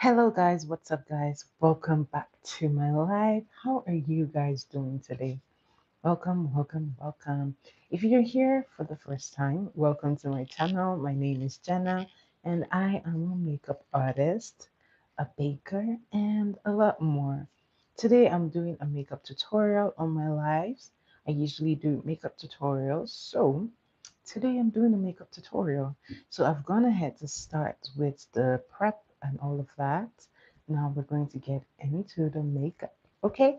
Hello, guys. What's up, guys? Welcome back to my live. How are you guys doing today? Welcome, welcome, welcome. If you're here for the first time, welcome to my channel. My name is Jennah, and I am a makeup artist, a baker, and a lot more. Today, I'm doing a makeup tutorial on my lives. I usually do makeup tutorials, so today I'm doing a makeup tutorial. So I've gone ahead to start with the prep and all of that. Now we're going to get into the makeup. Okay?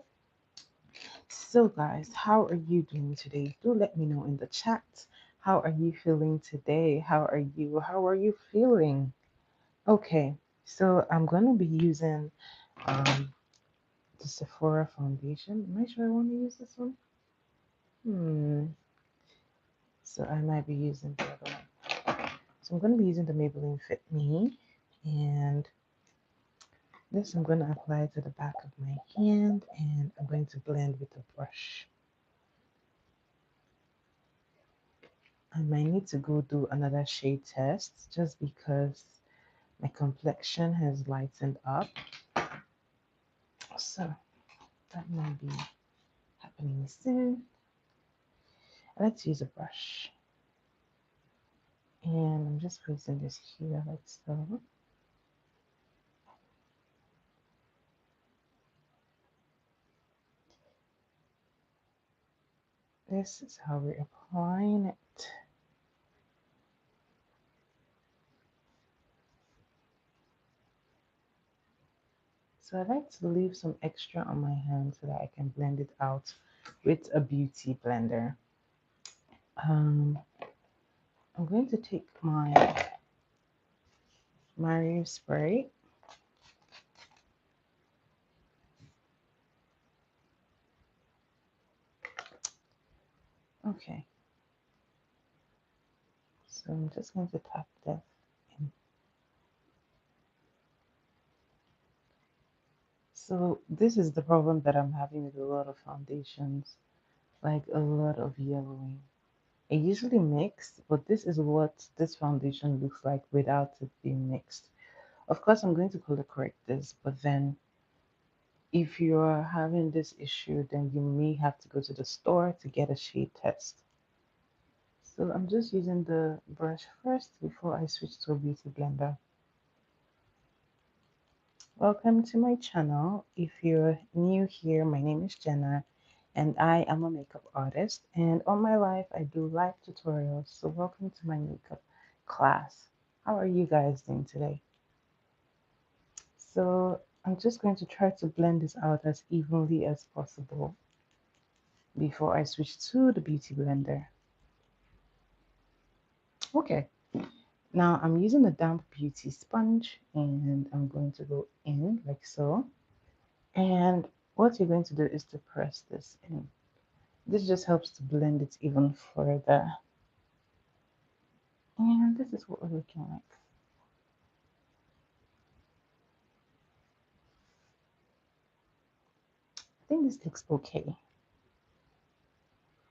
So guys, how are you doing today? Do let me know in the chat. How are you feeling today? How are you? How are you feeling? Okay. So I'm going to be using um the Sephora foundation. Am I sure I want to use this one? So I might be using the other one. So I'm going to be using the Maybelline Fit Me, and this I'm going to apply to the back of my hand, and I'm going to blend with a brush. I might need to go do another shade test just because my complexion has lightened up. So that might be happening soon. I like to use a brush, and I'm just placing this here like so. This is how we're applying it. So I like to leave some extra on my hand so that I can blend it out with a beauty blender. Um, I'm going to take my Mario spray. Okay, so I'm just going to tap this in. So this is the problem that I'm having with a lot of foundations, like a lot of yellowing. It usually mixed, but this is what this foundation looks like without it being mixed. Of course, I'm going to color correct this, but then if you're having this issue, then you may have to go to the store to get a shade test. So I'm just using the brush first before I switch to a beauty blender. Welcome to my channel. If you're new here, my name is Jennah and I am a makeup artist, and on my life I do live tutorials. So welcome to my makeup class. How are you guys doing today? So I'm just going to try to blend this out as evenly as possible before I switch to the beauty blender. Okay, now I'm using a damp beauty sponge and I'm going to go in like so. And what you're going to do is to press this in. This just helps to blend it even further. And this is what we're looking like. I think this looks okay,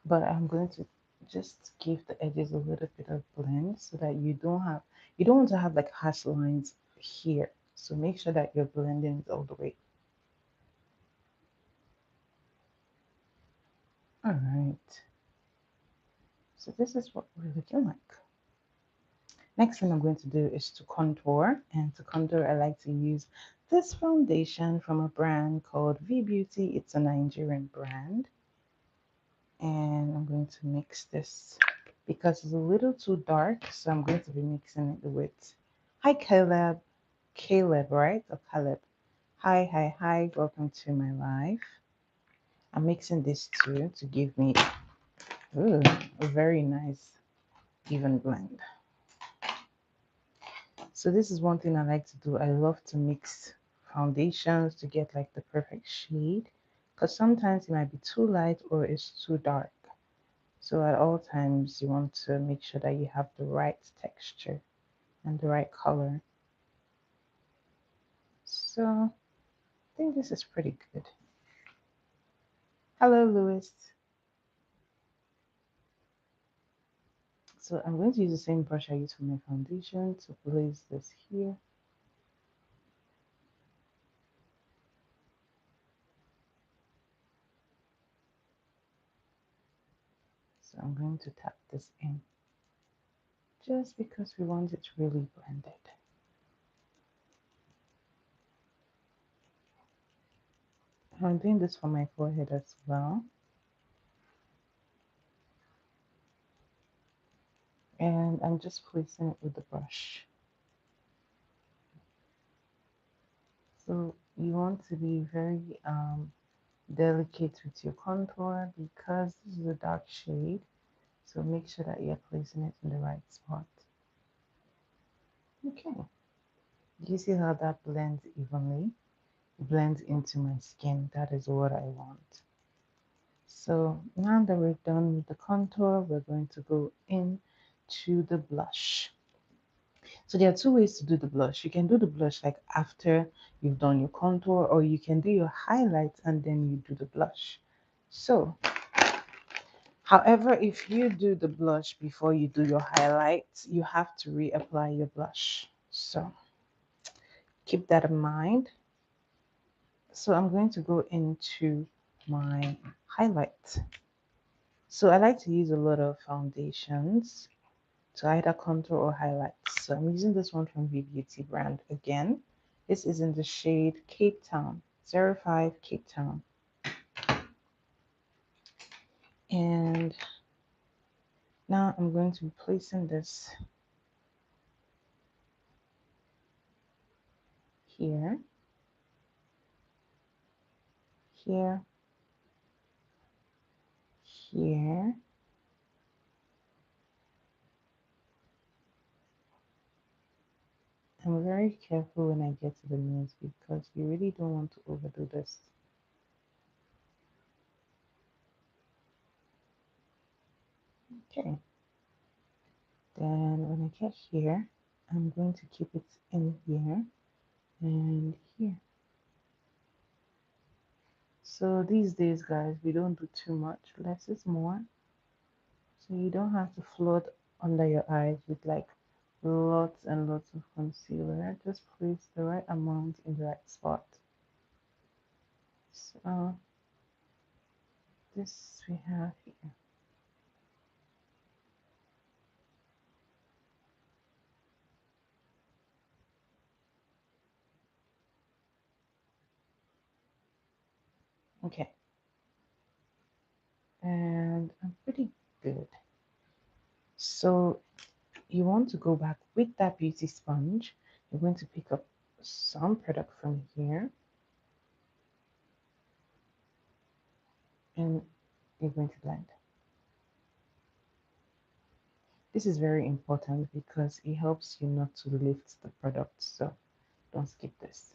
but I'm going to just give the edges a little bit of blend so that you don't want to have like harsh lines here. So make sure that you're blending it all the way. All right. So this is what we're looking like. Next thing I'm going to do is to contour. And to contour, I like to use this foundation from a brand called V Beauty. It's a Nigerian brand. And I'm going to mix this because it's a little too dark. So I'm going to be mixing it with, hi Caleb, Caleb, right? Or Caleb. Hi, hi, hi. Welcome to my live. I'm mixing this too to give me a very nice even blend. So this is one thing I like to do. I love to mix foundations to get like the perfect shade because sometimes it might be too light or it's too dark. So at all times you want to make sure that you have the right texture and the right color. So I think this is pretty good. Hello, Louis. So I'm going to use the same brush I used for my foundation to place this here. So I'm going to tap this in just because we want it really blended. I'm doing this for my forehead as well. And I'm just placing it with the brush. So you want to be very delicate with your contour because this is a dark shade. So make sure that you're placing it in the right spot. Okay. You see how that blends evenly? Blends into my skin. That is what I want. So now that we're done with the contour, we're going to go in to the blush. So there are two ways to do the blush. You can do the blush like after you've done your contour, or you can do your highlights and then you do the blush. So, however, if you do the blush before you do your highlights, you have to reapply your blush. So keep that in mind. So I'm going to go into my highlight. So I like to use a lot of foundations to either contour or highlight. So I'm using this one from V Beauty brand again. This is in the shade Cape Town, 05 Cape Town. And now I'm going to be placing this here, here, here. I'm very careful when I get to the nails because you really don't want to overdo this. Okay. Then when I get here, I'm going to keep it in here and here. So these days, guys, we don't do too much. Less is more. So you don't have to flood under your eyes with like lots and lots of concealer. Just place the right amount in the right spot. So this we have here. Okay. And I'm pretty good. So you want to go back with that beauty sponge. You're going to pick up some product from here and you're going to blend. This is very important because it helps you not to lift the product. So don't skip this.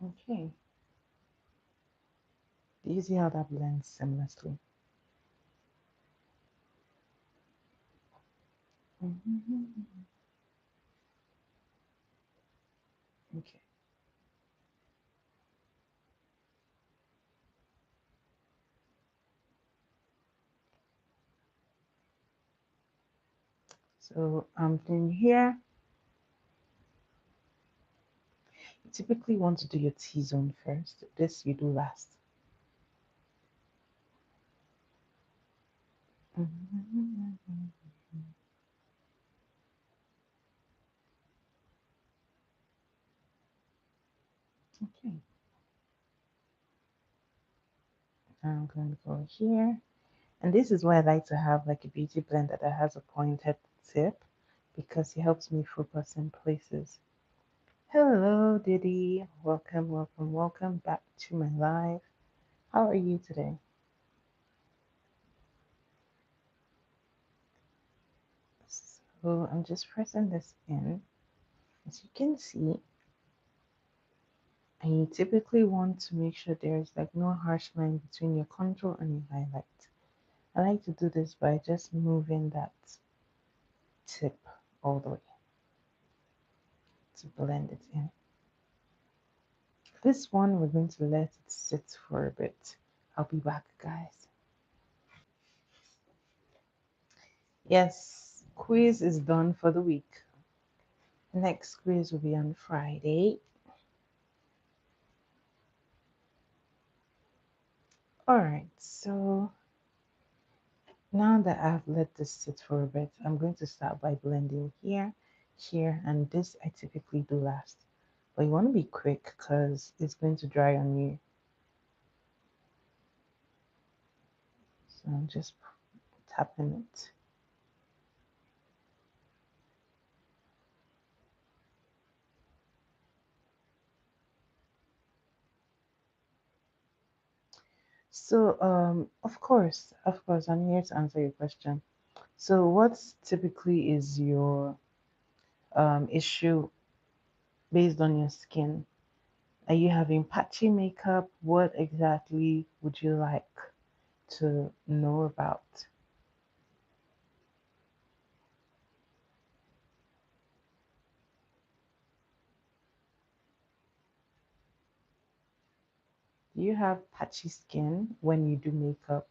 Okay. Do you see how that blends seamlessly? Mhm. Okay. So I'm doing here. You typically want to do your T-zone first. This you do last. Mhm. Okay. Now I'm going to go here. And this is why I like to have like a beauty blender that has a pointed tip because it helps me focus in places. Hello, Diddy. Welcome, welcome, welcome back to my live. How are you today? So I'm just pressing this in. As you can see, and you typically want to make sure there's like no harsh line between your contour and your highlight. I like to do this by just moving that tip all the way to blend it in. This one we're going to let it sit for a bit. I'll be back, guys. Yes, quiz is done for the week. The next quiz will be on Friday. All right, so now that I've let this sit for a bit, I'm going to start by blending here, here, and this I typically do last. But you want to be quick because it's going to dry on you. So I'm just tapping it. So, of course, I'm here to answer your question. So, what typically is your issue based on your skin? Are you having patchy makeup? What exactly would you like to know about? Do you have patchy skin when you do makeup?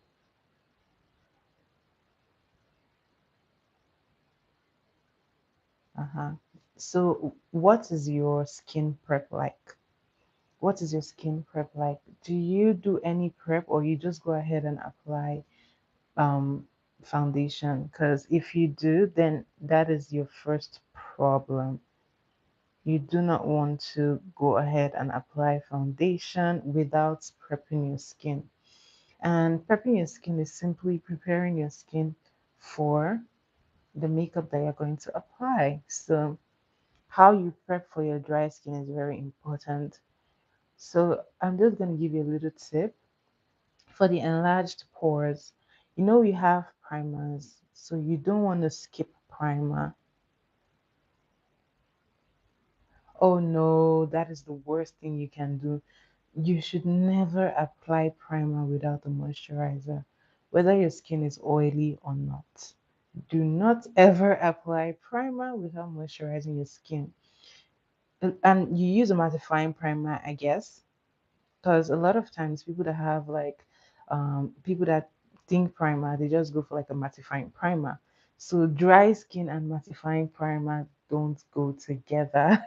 Uh-huh. So, what is your skin prep like? What is your skin prep like? Do you do any prep or you just go ahead and apply um, foundation? Because if you do, then that is your first problem. You do not want to go ahead and apply foundation without prepping your skin. And prepping your skin is simply preparing your skin for the makeup that you're going to apply. So, how you prep for your dry skin is very important. So, I'm just going to give you a little tip for the enlarged pores. You know, we have primers, so you don't want to skip primer. Oh no, that is the worst thing you can do. You should never apply primer without a moisturizer, whether your skin is oily or not. Do not ever apply primer without moisturizing your skin. And you use a mattifying primer, I guess, because a lot of times people that have like people that think primer, they just go for like a mattifying primer. So dry skin and mattifying primer don't go together.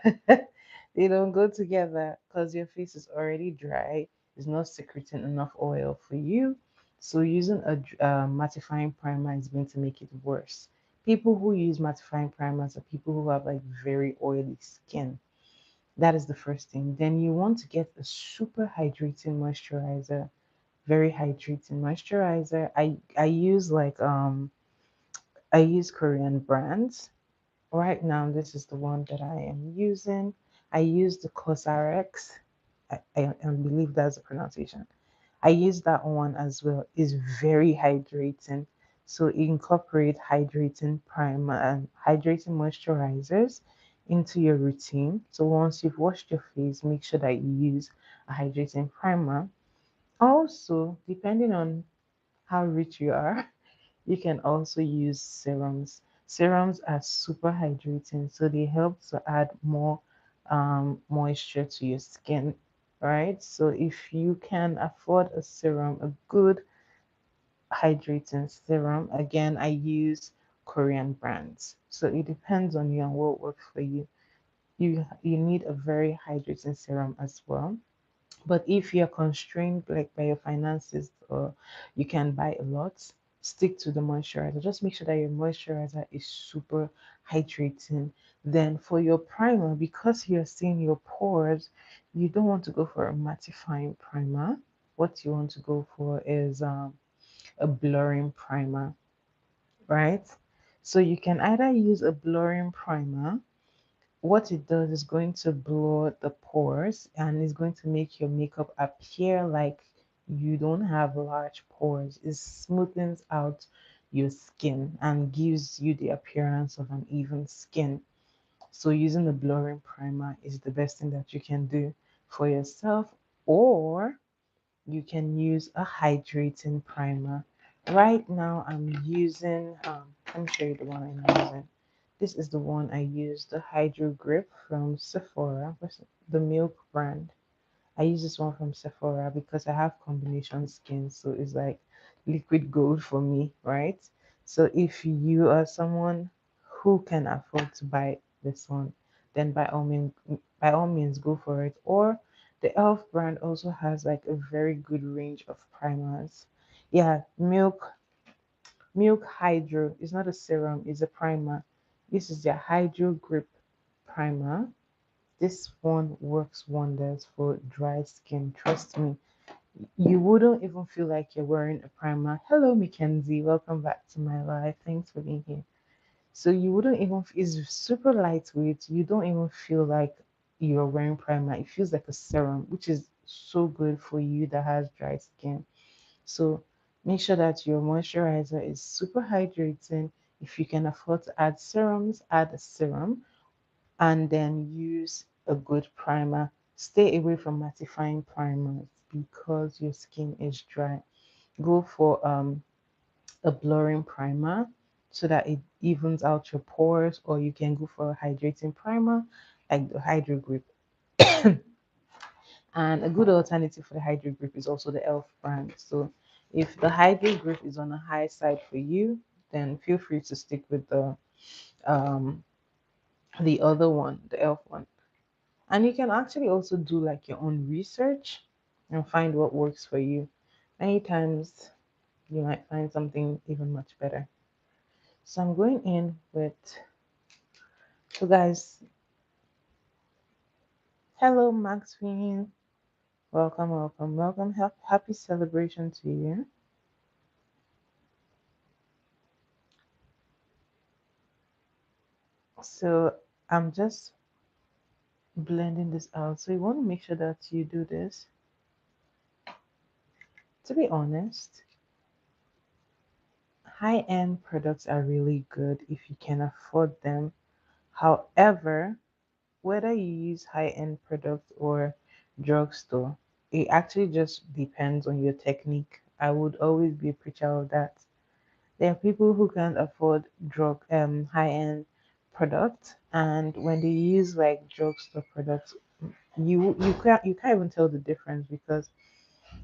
They don't go together because your face is already dry, it's not secreting enough oil for you. So using a mattifying primer is going to make it worse. People who use mattifying primers are people who have like very oily skin. That is the first thing. Then you want to get a super hydrating moisturizer, very hydrating moisturizer. I use like I use Korean brands. Right now this is the one that I am using. I use the Cosrx. I believe that's the pronunciation. I use that one as well. It's very hydrating. So incorporate hydrating primer and hydrating moisturizers into your routine. So once you've washed your face, make sure that you use a hydrating primer. Also, depending on how rich you are, you can also use serums. Serums are super hydrating, so they help to add more moisture to your skin, right? So if you can afford a serum, a good hydrating serum, again, I use Korean brands. So it depends on you and what works for you. You need a very hydrating serum as well. But if you're constrained like by your finances or you can buy a lot, stick to the moisturizer. Just make sure that your moisturizer is super hydrating. Then for your primer, because you're seeing your pores, you don't want to go for a mattifying primer. What you want to go for is a blurring primer, right? So you can either use a blurring primer. What it does is going to blur the pores and it's going to make your makeup appear like you don't have large pores. It smoothens out your skin and gives you the appearance of an even skin. So using the blurring primer is the best thing that you can do for yourself, or you can use a hydrating primer. Right now I'm using let me show you the one I'm using. This is the one I use, the Hydro Grip from Sephora. The Milk brand. I use this one from Sephora because I have combination skin, so it's like liquid gold for me, right? So if you are someone who can afford to buy this one, then by all means go for it. Or The Elf brand also has like a very good range of primers. Yeah, Milk Hydro is not a serum, it's a primer. This is their Hydro Grip Primer. This one works wonders for dry skin. Trust me. You wouldn't even feel like you're wearing a primer. Hello, Mackenzie. Welcome back to my life. Thanks for being here. So you wouldn't even, it's super lightweight. You don't even feel like you're wearing primer. It feels like a serum, which is so good for you that has dry skin. So make sure that your moisturizer is super hydrating. If you can afford to add serums, add a serum and then use a good primer. Stay away from mattifying primers because your skin is dry. Go for a blurring primer so that it evens out your pores, or you can go for a hydrating primer like the Hydro Grip. And a good alternative for the Hydro Grip is also the Elf brand. So if the Hydro Grip is on a high side for you, then feel free to stick with um the other one, the Elf one. And you can actually also do like your own research and find what works for you. Many times you might find something even much better. So I'm going in with, so guys, hello Maxine. Welcome, welcome, welcome. Happy celebration to you. So I'm just blending this out. So you want to make sure that you do this. To be honest, high-end products are really good if you can afford them. However, whether you use high-end products or drugstore, it actually just depends on your technique. I would always be a preacher of that. There are people who can't afford high-end products, and when they use like drugstore products, you can't even tell the difference because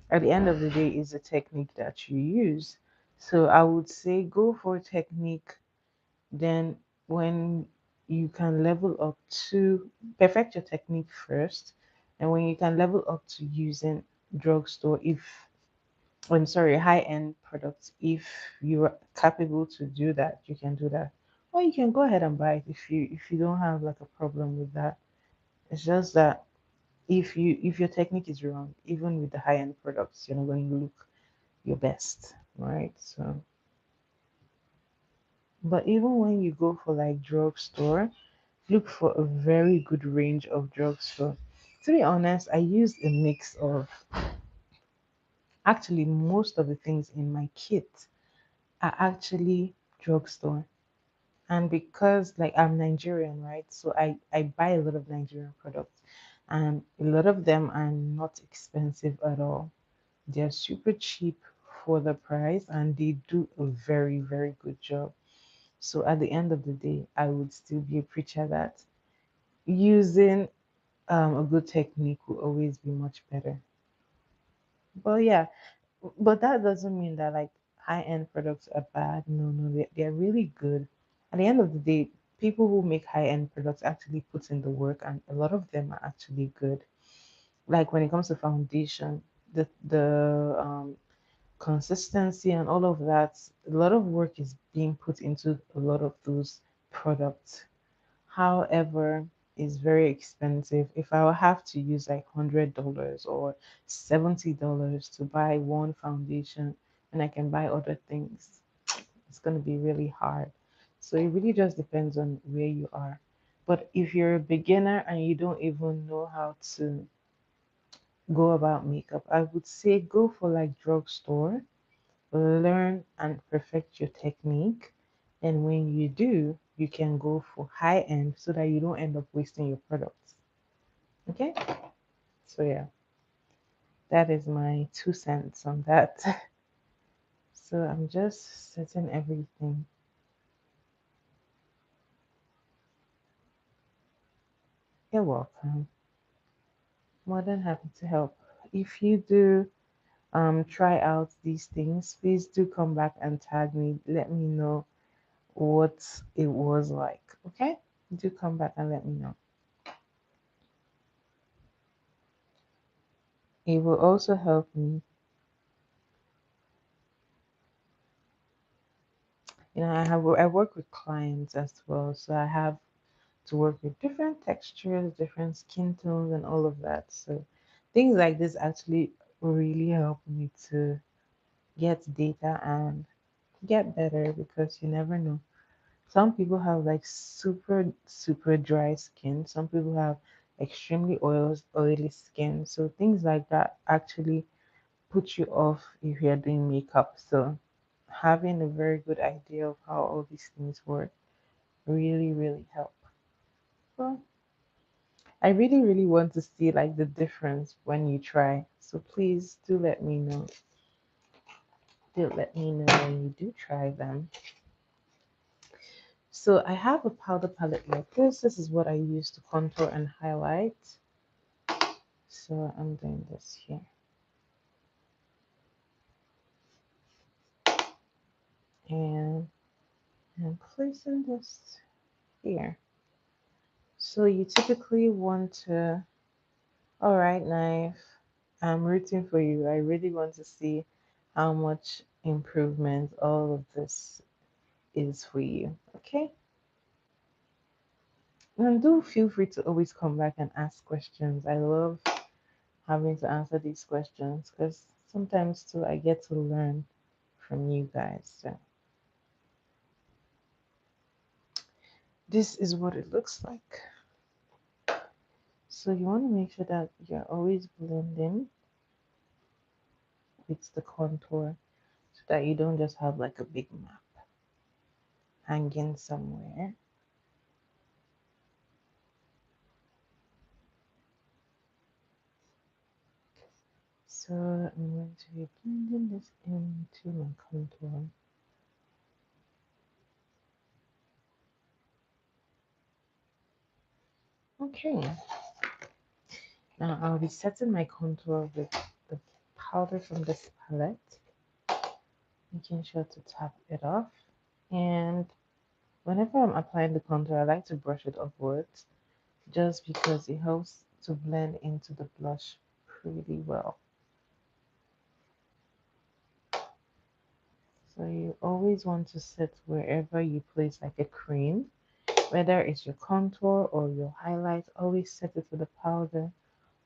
at the end of the day, it's the technique that you use. So I would say go for technique. Then when you can level up to perfect your technique first, and when you can level up to using drugstore, if I'm sorry, high-end products, if you're capable to do that, you can do that. Or you can go ahead and buy it if you don't have like a problem with that. It's just that if your technique is wrong, even with the high-end products, you're not going to look your best, right? So, but even when you go for like drugstore, look for a very good range of drugstore. To be honest, I use a mix of, actually most of the things in my kit are actually drugstore. And because like I'm Nigerian, right? So I buy a lot of Nigerian products, and a lot of them are not expensive at all. They're super cheap for the price, and they do a very, very good job. So at the end of the day, I would still be a preacher that using a good technique will always be much better. But yeah, but that doesn't mean that like high-end products are bad. No, no, they're really good. At the end of the day, people who make high-end products actually put in the work, and a lot of them are actually good. Like when it comes to foundation, the consistency and all of that, a lot of work is being put into a lot of those products. However, it's very expensive. If I will have to use like $100 or $70 to buy one foundation and I can buy other things, it's going to be really hard. So it really just depends on where you are. But if you're a beginner and you don't even know how to go about makeup, I would say go for like drugstore, learn and perfect your technique. And when you do, you can go for high end so that you don't end up wasting your products. Okay? So, yeah, that is my 2 cents on that. So, I'm just setting everything. You're welcome. More than happy to help. If you do try out these things, please do come back and tag me. Let me know what it was like. Okay? Do come back and let me know. It will also help me. I work with clients as well, so I have to work with different textures, different skin tones, and all of that. So things like this actually really help me to get data and get better because you never know. Some people have like super dry skin. Some people have extremely oily skin. So things like that actually put you off if you're doing makeup. So having a very good idea of how all these things work really help. Well, I really want to see like the difference when you try. So please do let me know. Do let me know when you do try them. So I have a powder palette like this. This is what I use to contour and highlight. So I'm doing this here. And I'm placing this here. So you typically want to, all right, knife, I'm rooting for you. I really want to see how much improvement all of this is for you. Okay? And do feel free to always come back and ask questions. I love having to answer these questions because sometimes too I get to learn from you guys. So this is what it looks like. So you want to make sure that you're always blending with the contour so that you don't just have like a big map hanging somewhere. So I'm going to be blending this into my contour. Okay, now I'll be setting my contour with the powder from this palette, making sure to tap it off. And whenever I'm applying the contour, I like to brush it upwards just because it helps to blend into the blush pretty well. So you always want to set wherever you place like a cream, whether it's your contour or your highlight, always set it with the powder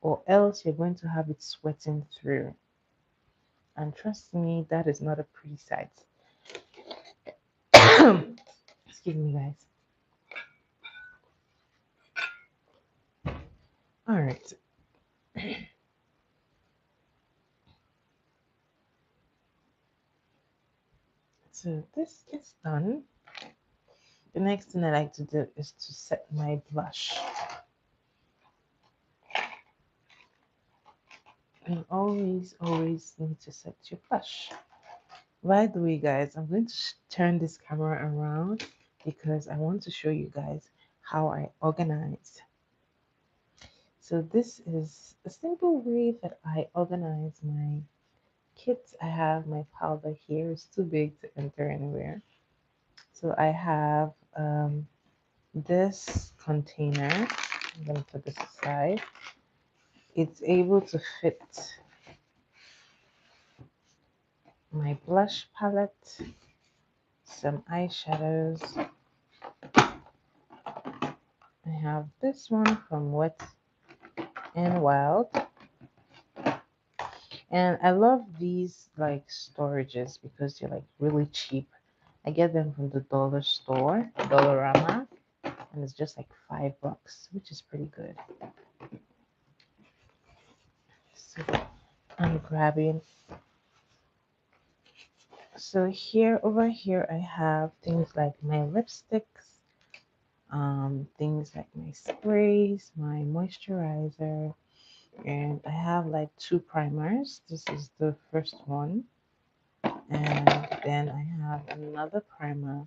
or else you're going to have it sweating through. And trust me, that is not a pretty sight. Excuse me, guys. All right. So this is done. The next thing I like to do is to set my blush. You always need to set your blush. By the way, guys, I'm going to turn this camera around because I want to show you guys how I organize. So this is a simple way that I organize my kits. I have my powder here. It's too big to enter anywhere. So I have this container. I'm going to put this aside. It's able to fit my blush palette, some eyeshadows. I have this one from Wet and Wild. And I love these like storages because they're like really cheap. I get them from the dollar store, Dollarama, and it's just like $5, which is pretty good. So I'm grabbing. So over here, I have things like my lipsticks, things like my sprays, my moisturizer, and I have like two primers. This is the first one, and then I have another primer.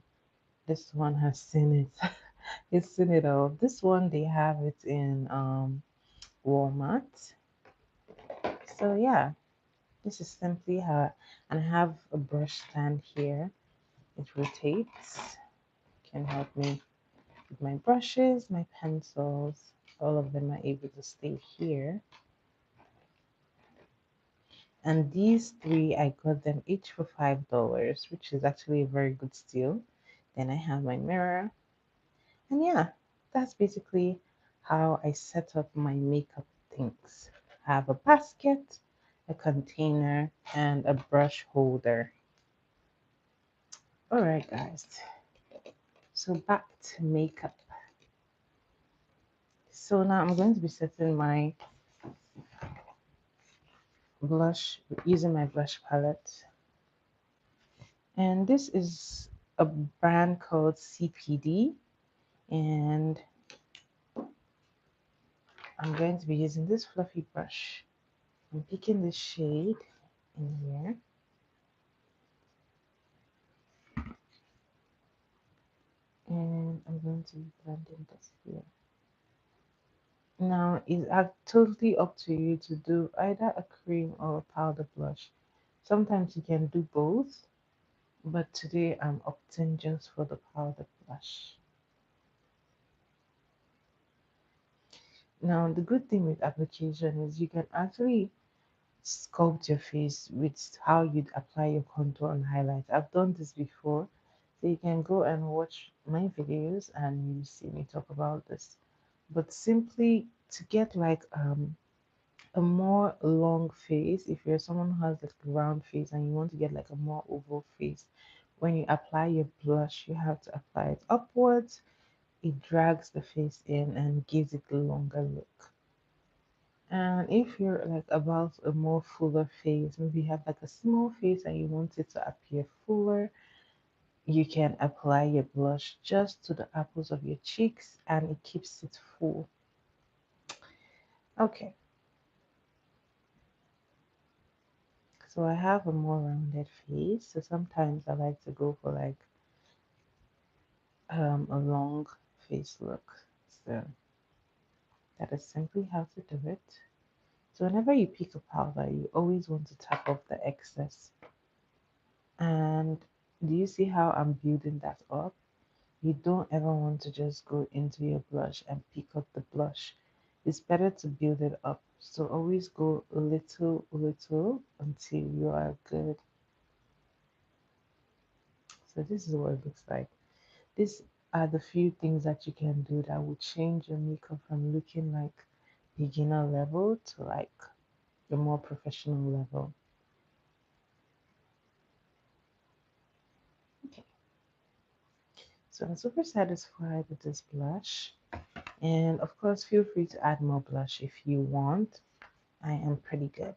This one has seen it. It's seen it all. This one they have it in Walmart. So yeah, this is simply how, and I have a brush stand here. It rotates, can help me with my brushes, my pencils. All of them are able to stay here. And these three, I got them each for $5, which is actually a very good steal. Then I have my mirror. And yeah, that's basically how I set up my makeup things. I have a basket, a container, and a brush holder. Alright, guys. So back to makeup. So now I'm going to be setting my blush using my blush palette. And this is a brand called CPD. And I'm going to be using this fluffy brush. I'm picking this shade in here. And I'm going to be blending this here. Now, it's totally up to you to do either a cream or a powder blush. Sometimes you can do both, but today I'm opting just for the powder blush. Now, the good thing with application is you can actually sculpt your face with how you'd apply your contour and highlight. I've done this before, so you can go and watch my videos and you see me talk about this. But simply to get like a more long face, if you're someone who has like a round face and you want to get like a more oval face, when you apply your blush, you have to apply it upwards. It drags the face in and gives it a longer look. And if you're like about a more fuller face, maybe you have like a small face and you want it to appear fuller, you can apply your blush just to the apples of your cheeks and it keeps it full. Okay, so I have a more rounded face, so sometimes I like to go for like a long face look. So that is simply how to do it. So whenever you pick a powder, you always want to tap off the excess. And do you see how I'm building that up? You don't ever want to just go into your blush and pick up the blush. It's better to build it up. So always go little, little until you are good. So this is what it looks like. These are the few things that you can do that will change your makeup from looking like beginner level to like the more professional level. Okay, so I'm super satisfied with this blush. And of course, feel free to add more blush if you want. I am pretty good.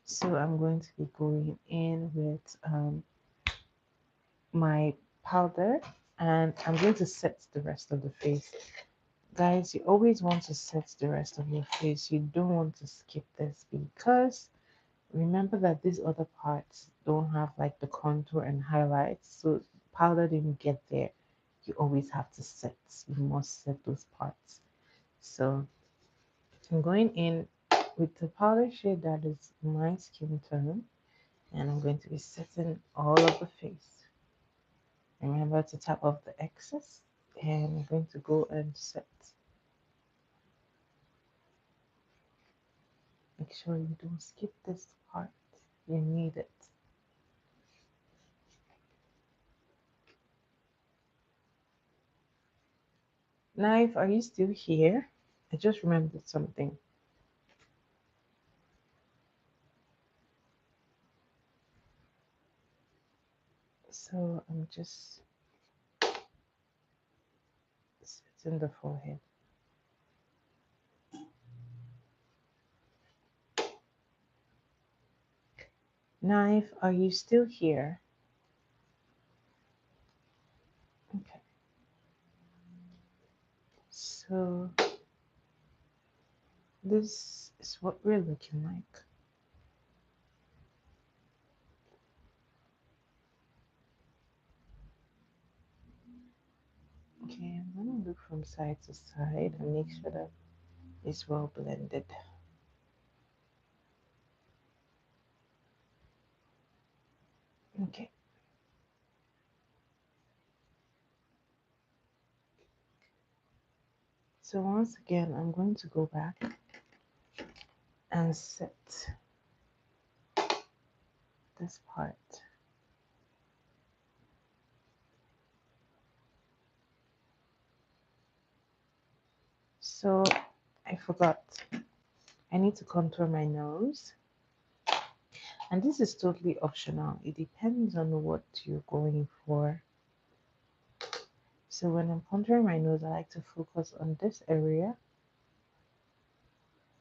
So I'm going to be going in with my powder and I'm going to set the rest of the face. Guys, you always want to set the rest of your face. You don't want to skip this because remember that these other parts don't have like the contour and highlights. So powder didn't get there. You always have to set. You must set those parts. So I'm going in with the powder shade that is my skin tone. And I'm going to be setting all of the face. Remember to tap off the excess and I'm going to go and set. Make sure you don't skip this part. You need it. Knife, are you still here? I just remembered something. So I'm just setting the forehead. Knife, are you still here? Okay. So this is what we're looking like. Okay, I'm gonna look from side to side and make sure that it's well blended. Okay, so once again, I'm going to go back and set this part. So I forgot. I need to contour my nose. And this is totally optional. It depends on what you're going for. So when I'm contouring my nose, I like to focus on this area.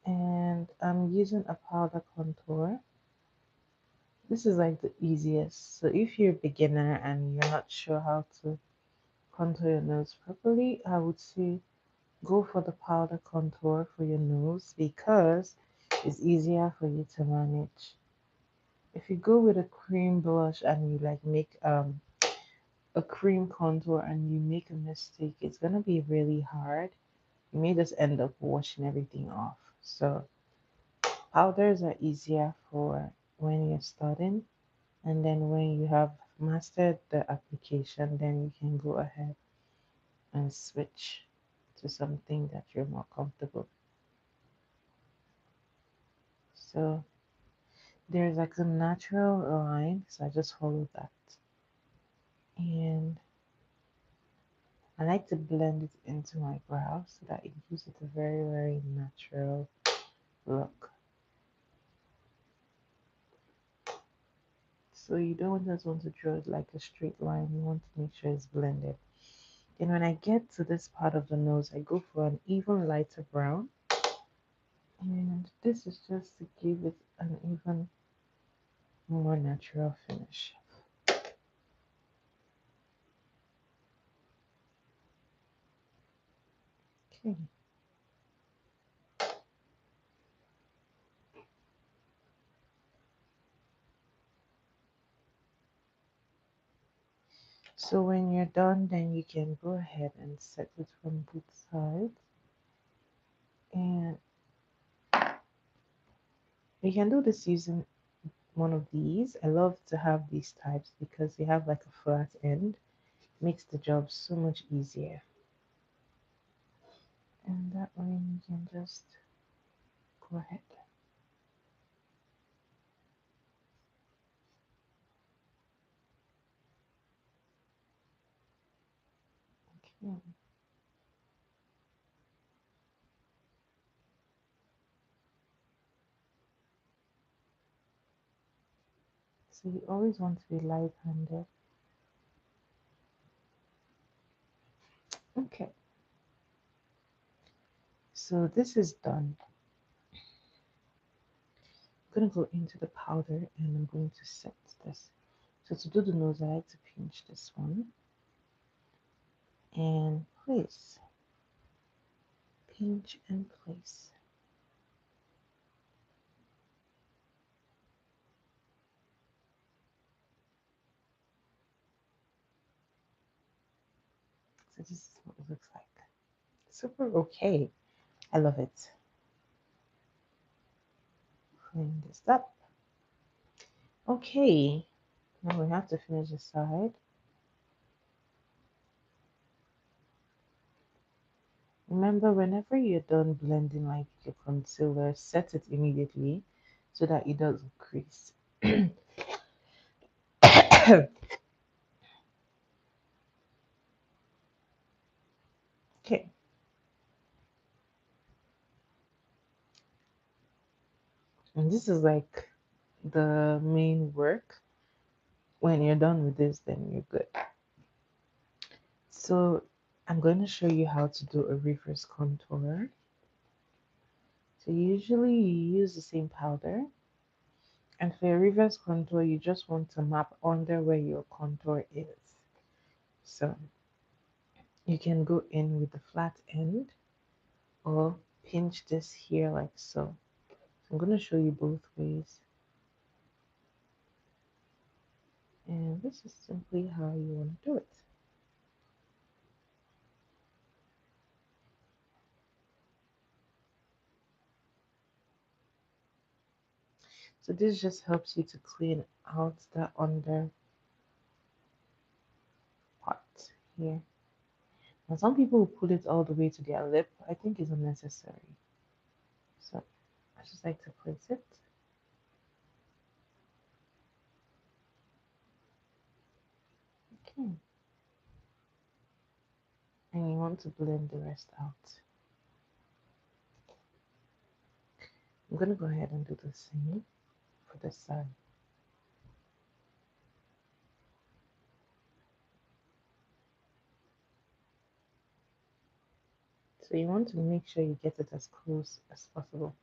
And I'm using a powder contour. This is like the easiest. So if you're a beginner and you're not sure how to contour your nose properly, I would say go for the powder contour for your nose because it's easier for you to manage. If you go with a cream blush and you like make a cream contour and you make a mistake, it's gonna be really hard. You may just end up washing everything off. So powders are easier for when you're starting, and then when you have mastered the application, then you can go ahead and switch to something that you're more comfortable. So there's like a natural line, so I just follow that. And I like to blend it into my brow so that it gives it a very, very natural look. So you don't just want to draw it like a straight line, you want to make sure it's blended. Then when I get to this part of the nose, I go for an even lighter brown. And this is just to give it an even more natural finish. Okay. So when you're done, then you can go ahead and set it from both sides. And you can do this using one of these. I love to have these types because they have like a flat end. Makes the job so much easier. And that way you can just go ahead. Okay. So you always want to be light-handed. Okay. So this is done. I'm going to go into the powder and I'm going to set this. So to do the nose, I like to pinch this one and place. Pinch and place. So this is what it looks like. Super okay. I love it. Clean this up. Okay. Now we have to finish the side. Remember, whenever you're done blending like your concealer, set it immediately so that it doesn't crease. Okay, and this is like the main work. When you're done with this, then you're good. So I'm going to show you how to do a reverse contour. So usually you use the same powder, and for a reverse contour, you just want to map under where your contour is. So you can go in with the flat end or pinch this here like so. I'm going to show you both ways. And this is simply how you want to do it. So this just helps you to clean out the under part here. Now some people will put it all the way to their lip. I think it's unnecessary. So I just like to place it. Okay. And you want to blend the rest out. I'm going to go ahead and do the same for this side. So you want to make sure you get it as close as possible.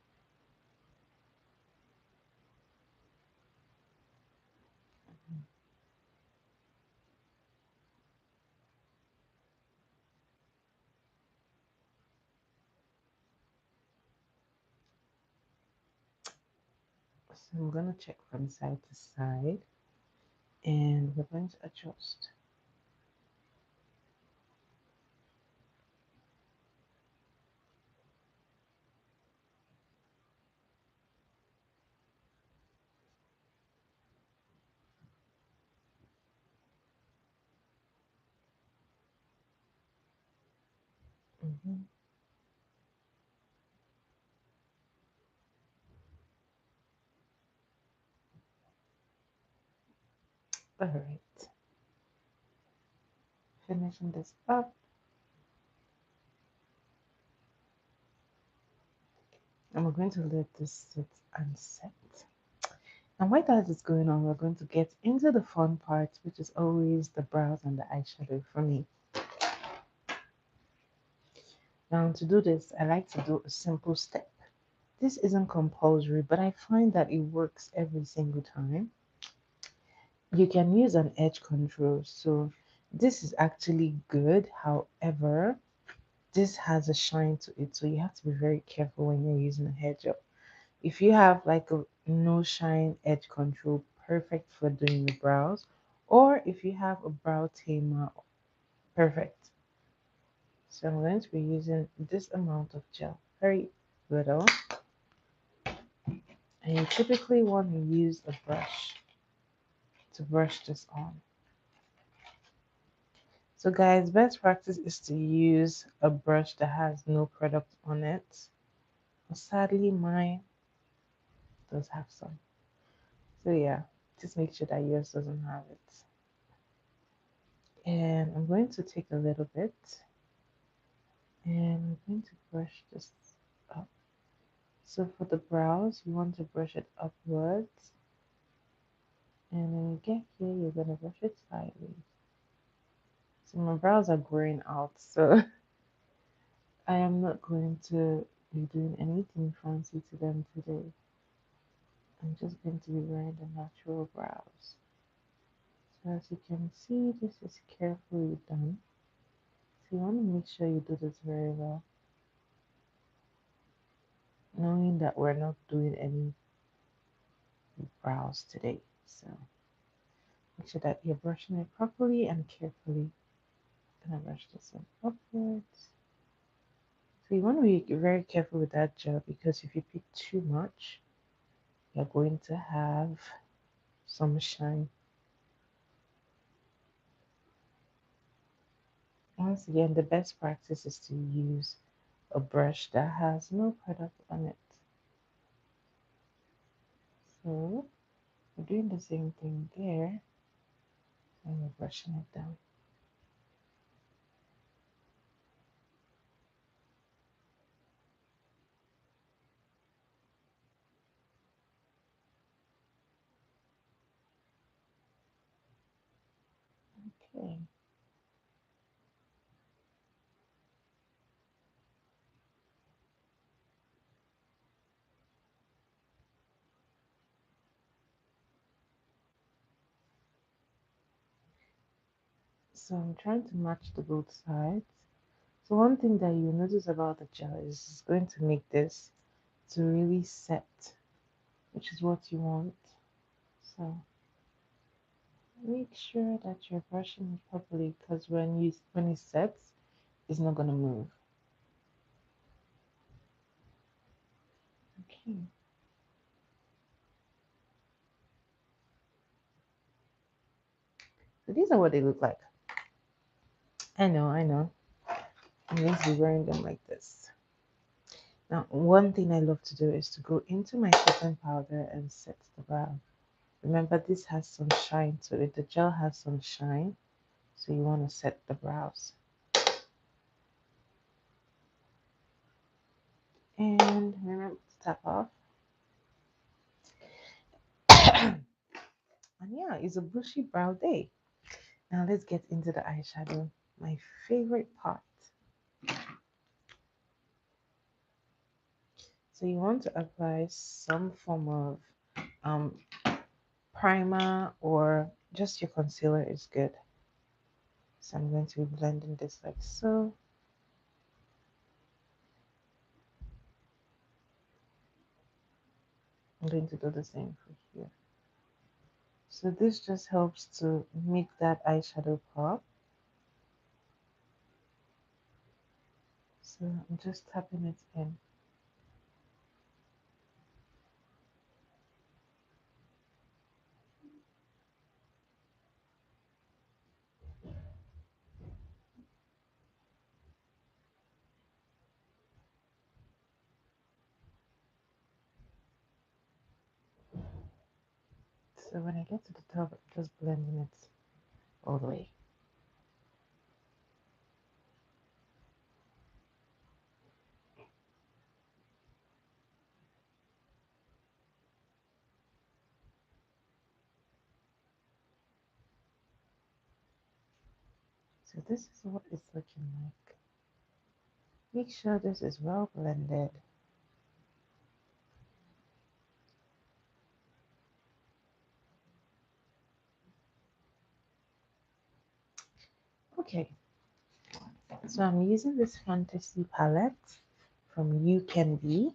So I'm going to check from side to side and we're going to adjust. Mm-hmm. All right, finishing this up. And we're going to let this sit and set. And while that is going on, we're going to get into the fun part, which is always the brows and the eyeshadow for me. Now, to do this, I like to do a simple step. This isn't compulsory, but I find that it works every single time. You can use an edge control, so this is actually good. However, this has a shine to it, so you have to be very careful when you're using a edge up. If you have like a no shine edge control, perfect for doing the brows, or if you have a brow tamer, perfect. So I'm going to be using this amount of gel, very little, and you typically want to use a brush to brush this on. So guys, best practice is to use a brush that has no product on it. But sadly, mine does have some. So yeah, just make sure that yours doesn't have it. And I'm going to take a little bit and I'm going to brush this up. So for the brows, you want to brush it upwards. And when you get here, you're going to brush it sideways. So my brows are growing out, so I am not going to be doing anything fancy to them today. I'm just going to be wearing the natural brows. So as you can see, this is carefully done. So you want to make sure you do this very well, knowing that we're not doing any brows today. So make sure that you're brushing it properly and carefully. I'm gonna brush this one upwards. So you want to be very careful with that gel because if you pick too much, you're going to have some shine. Once again, the best practice is to use a brush that has no product on it. So we're doing the same thing there and we're brushing it down. Okay. So I'm trying to match the both sides. So one thing that you notice about the gel is it's going to make this to really set, which is what you want. So make sure that you're brushing it properly because when it sets, it's not gonna move. Okay. So these are what they look like. I know, I know. I'm going to be wearing them like this. Now, one thing I love to do is to go into my setting powder and set the brow. Remember, this has some shine to it. The gel has some shine, so you want to set the brows. And remember to tap off. And yeah, it's a bushy brow day. Now let's get into the eyeshadow. My favorite part. So you want to apply some form of um, primer or just your concealer is good. So I'm going to be blending this like so. I'm going to do the same for here. So this just helps to make that eyeshadow pop. So I'm just tapping it in. So when I get to the top, I'm just blending it all the way. So this is what it's looking like. Make sure this is well blended. Okay, so I'm using this fantasy palette from You Can Be.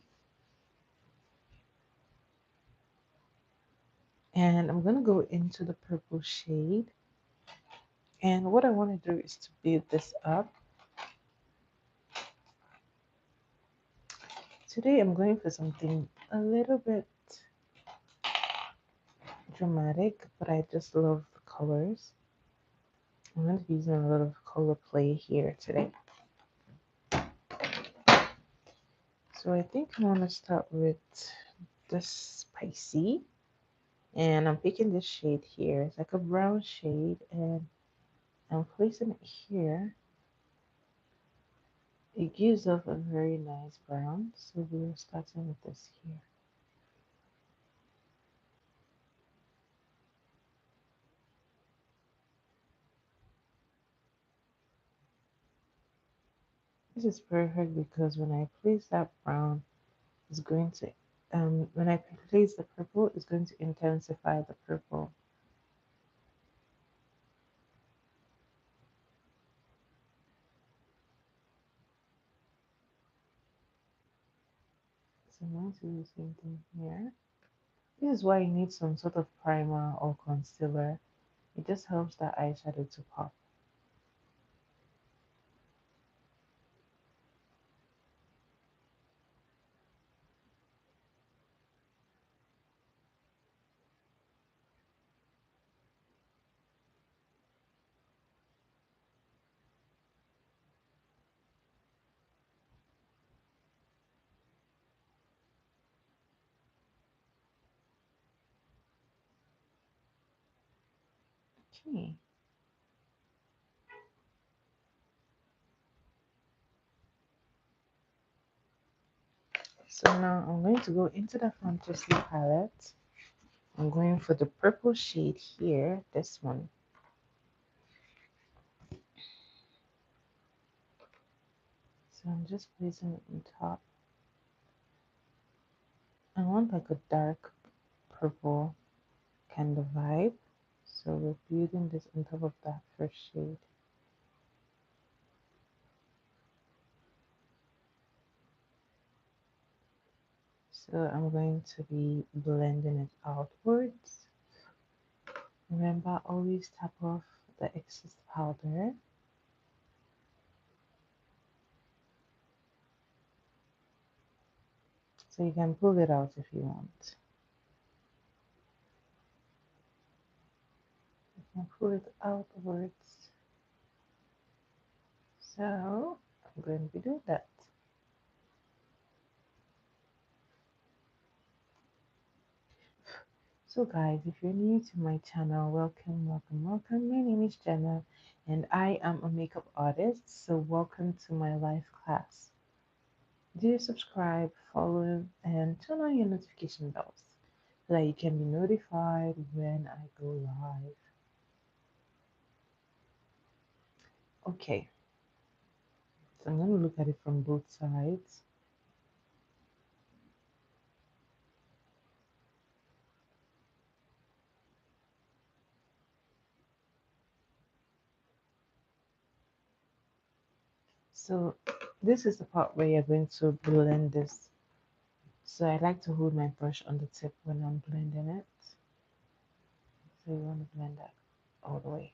And I'm going to go into the purple shade. And what I want to do is to build this up. Today I'm going for something a little bit dramatic, but I just love the colors. I'm going to be using a lot of color play here today. So I think I want to start with this spicy. And I'm picking this shade here. It's like a brown shade, and I'm placing it here. It gives off a very nice brown, so we're starting with this here. This is perfect because when I place that brown, it's going to, when I place the purple, it's going to intensify the purple. So I'm going to do the same thing here. This is why you need some sort of primer or concealer. It just helps that eyeshadow to pop. Okay. So now I'm going to go into the fantasy palette. I'm going for the purple shade here, this one. So I'm just placing it on top. I want like a dark purple kind of vibe. So we're building this on top of that first shade. So I'm going to be blending it outwards. Remember, always tap off the excess powder. So you can pull it out if you want. You can pull it outwards. So I'm going to be doing that. So, guys, if you're new to my channel, welcome, welcome, welcome. My name is Jennah, and I am a makeup artist. So, welcome to my live class. Do subscribe, follow, and turn on your notification bells so that you can be notified when I go live. Okay, so I'm going to look at it from both sides. So, this is the part where you're going to blend this. So, I like to hold my brush on the tip when I'm blending it. So, you want to blend that all the way.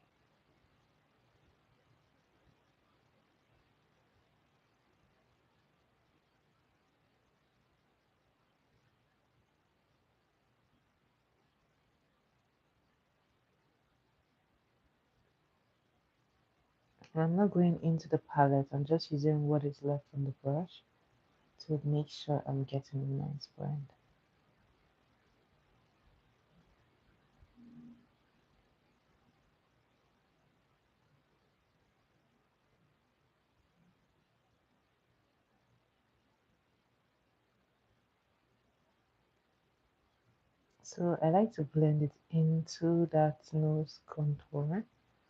And I'm not going into the palette, I'm just using what is left on the brush to make sure I'm getting a nice blend. So I like to blend it into that nose contour,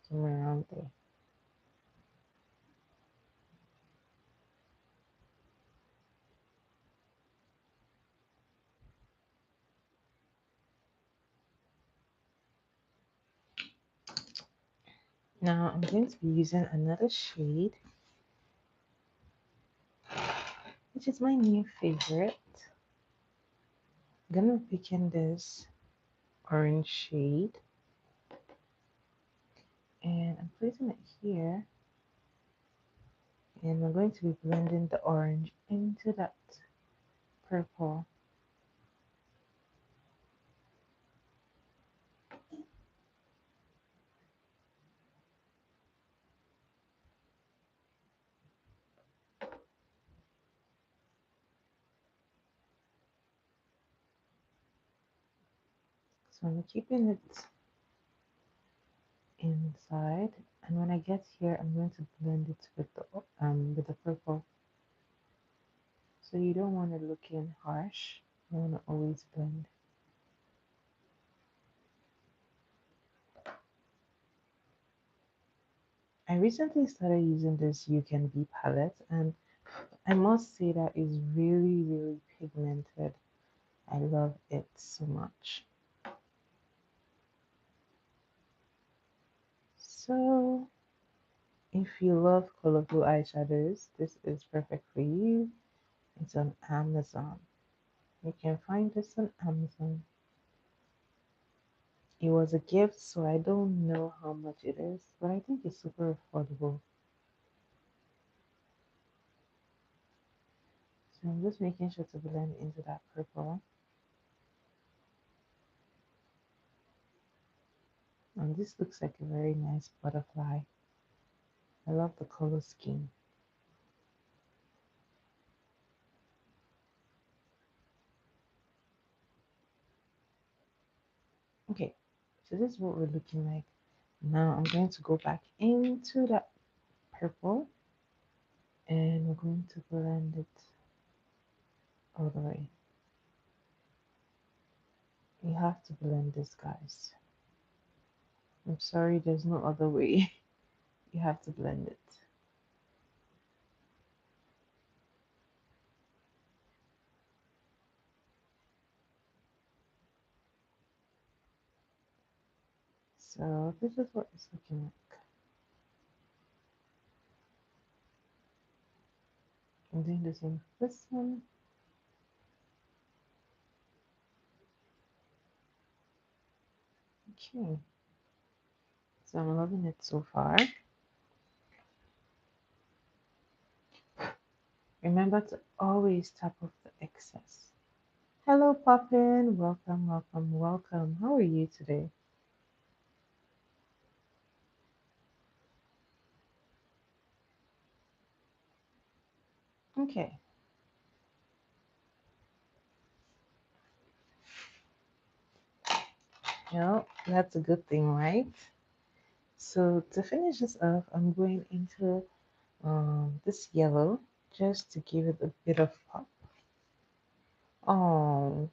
somewhere around there. Now I'm going to be using another shade, which is my new favorite. I'm gonna be picking this orange shade and I'm placing it here, and I'm going to be blending the orange into that purple. So I'm keeping it inside, and when I get here I'm going to blend it with the purple. So you don't want to look in harsh, you want to always blend. I recently started using this You Can Be palette, and I must say that is really pigmented. I love it so much. So if you love colorful eyeshadows, this is perfect for you. It's on Amazon. You can find this on Amazon. It was a gift, so I don't know how much it is, but I think it's super affordable. So I'm just making sure to blend into that purple. And this looks like a very nice butterfly. I love the color scheme. Okay, so this is what we're looking like. Now I'm going to go back into that purple and we're going to blend it all the way. You have to blend this, guys. I'm sorry, there's no other way. You have to blend it. So this is what it's looking like. I'm doing the same for this one. Okay, so I'm loving it so far. Remember to always tap off the excess. Hello, Poppin. Welcome, welcome, welcome. How are you today? Okay. That's a good thing, right? So to finish this off, I'm going into this yellow just to give it a bit of pop. Oh,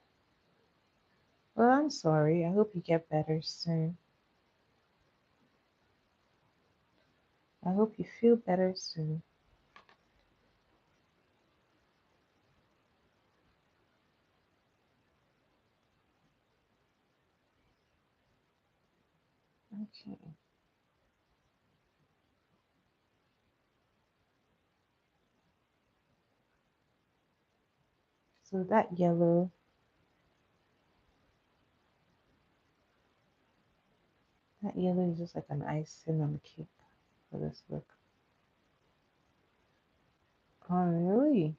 well, I'm sorry. I hope you get better soon. I hope you feel better soon. Okay, so that yellow is just like an icing on the cake for this look. Oh, really?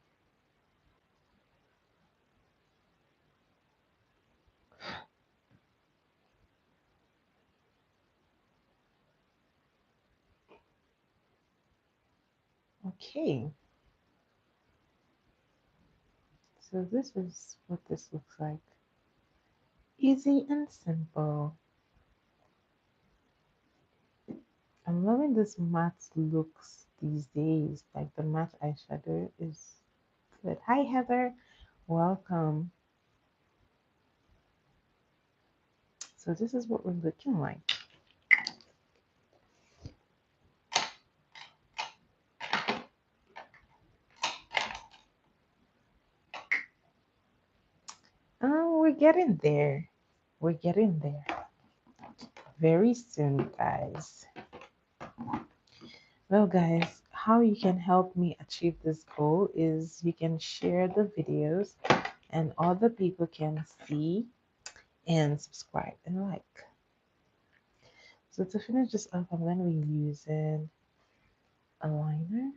Okay, so this is what this looks like. Easy and simple. I'm loving this matte looks these days. Like the matte eyeshadow is good. Hi, Heather. Welcome. So this is what we're looking like. Oh, we're getting there. We're getting there very soon, guys. Well, guys, how you can help me achieve this goal is you can share the videos and other people can see and subscribe and like. So to finish this up, I'm going to be using a liner.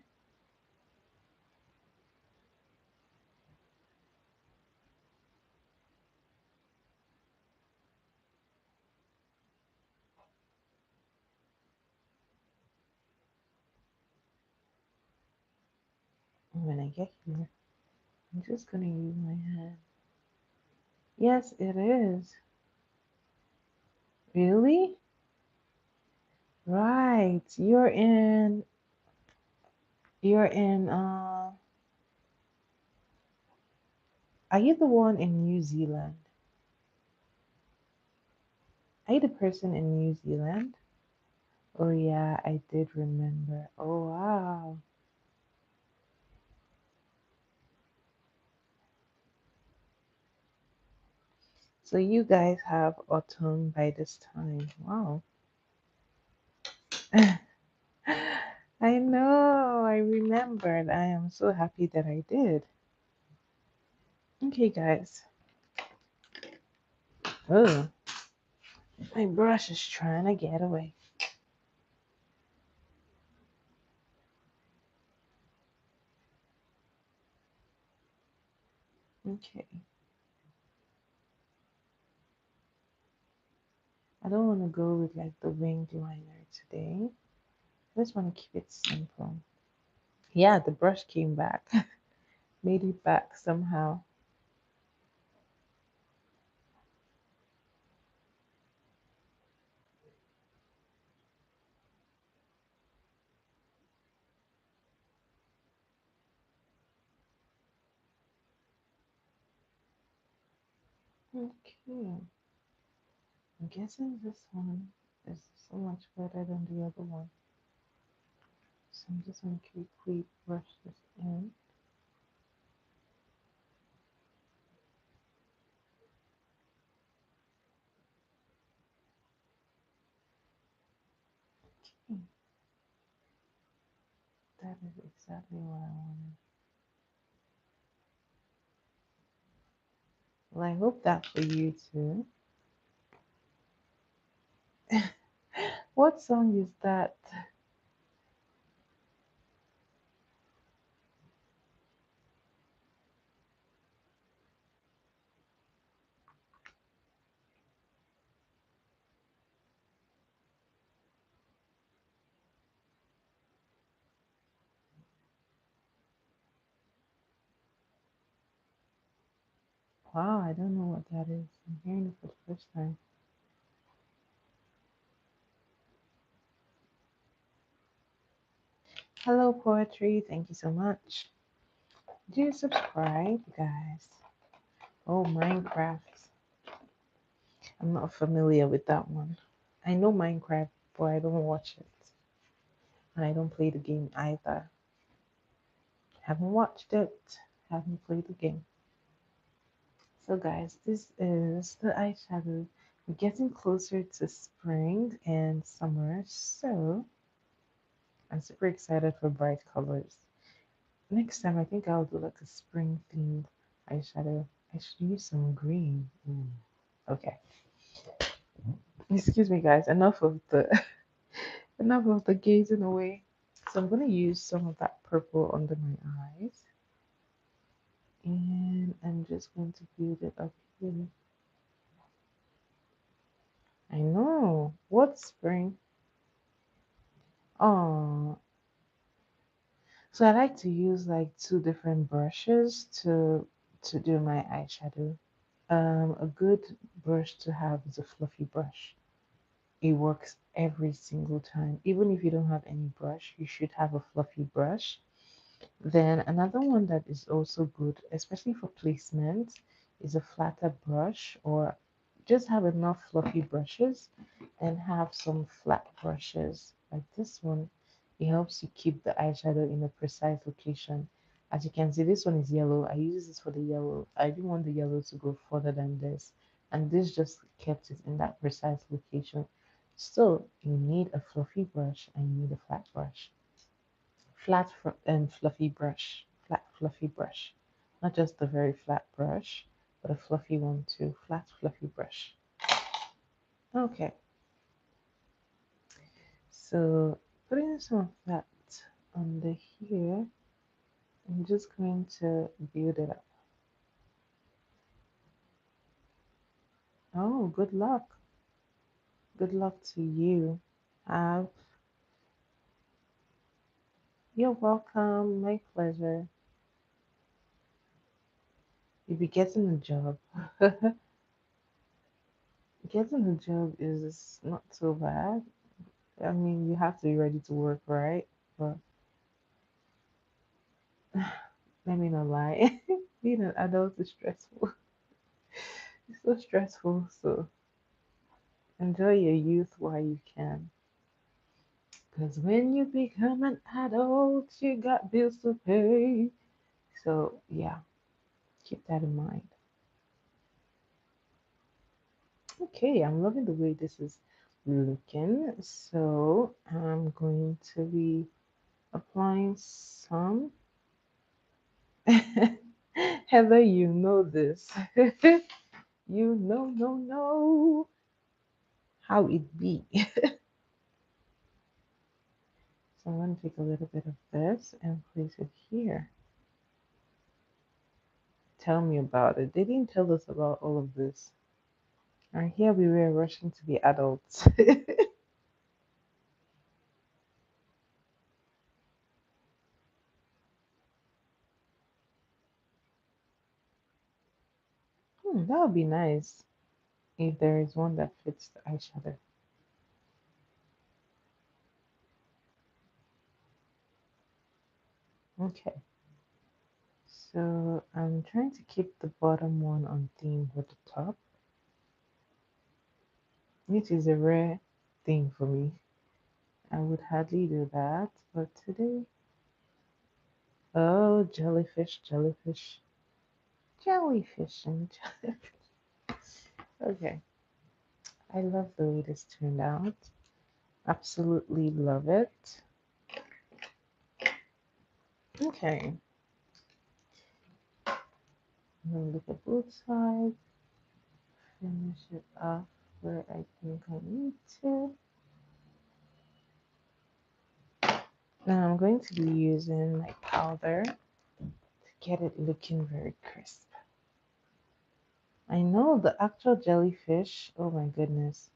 And when I get here, I'm just going to use my hand. Yes, it is. Really? Right. You're in are you the one in New Zealand? Are you the person in New Zealand? Oh yeah, I did remember. Oh wow. So you guys have autumn by this time. Wow. I know, I remembered. I am so happy that I did. Okay, guys. Oh, my brush is trying to get away. Okay. I don't want to go with like the winged liner today. I just want to keep it simple. Yeah, the brush came back. Made it back somehow. Okay. I'm guessing this one is so much better than the other one. So I'm just going to quickly brush this in. Hmm, that is exactly what I wanted. Well, I hope that for you too. What song is that? Wow, I don't know what that is. I'm hearing it for the first time. Hello, poetry. Thank you so much. Do subscribe, guys. Oh, Minecraft. I'm not familiar with that one. I know Minecraft, but I don't watch it. And I don't play the game either. Haven't watched it. Haven't played the game. So, guys, this is the eyeshadow. We're getting closer to spring and summer, so I'm super excited for bright colors. Next time, I think I'll do like a spring themed eyeshadow. I should use some green. Okay. Excuse me, guys. Enough of the enough of the gazing away. So I'm gonna use some of that purple under my eyes, and I'm just going to build it up here. I know. What spring? Oh, so I like to use like two different brushes to do my eyeshadow. A good brush to have is a fluffy brush. It works every single time. Even if you don't have any brush, you should have a fluffy brush. Then another one that is also good, especially for placement, is a flatter brush, or just have enough fluffy brushes and have some flat brushes like this one. It helps you keep the eyeshadow in a precise location. As you can see, this one is yellow. I use this for the yellow. I didn't want the yellow to go further than this. And this just kept it in that precise location. So you need a fluffy brush and you need a flat brush. And fluffy brush. Flat fluffy brush. Not just a very flat brush, but a fluffy one too. Flat fluffy brush. Okay, so putting some of that under here, I'm just going to build it up. Oh, good luck. Good luck to you. Uh, you're welcome. My pleasure. You'll be getting a job. Getting a job is not so bad. I mean, you have to be ready to work, right? But let me not lie. Being an adult is stressful. It's so stressful. So enjoy your youth while you can. Because when you become an adult, you got bills to pay. So, yeah, keep that in mind. Okay, I'm loving the way this is looking. So, I'm going to be applying some. Heather, you know this. You know how it be. So, I'm going to take a little bit of this and place it here. Tell me about it. They didn't tell us about all of this. And here we were rushing to be adults. That would be nice if there is one that fits the eyeshadow. Okay, so I'm trying to keep the bottom one on theme with the top, which is a rare thing for me. I would hardly do that, but today, oh, jellyfish, jellyfish, jellyfish, and jellyfish. Okay, I love the way this turned out. Absolutely love it. Okay, I'm gonna look at both sides, finish it off where I think I need to. Now I'm going to be using my powder to get it looking very crisp. I know the actual jellyfish, oh my goodness.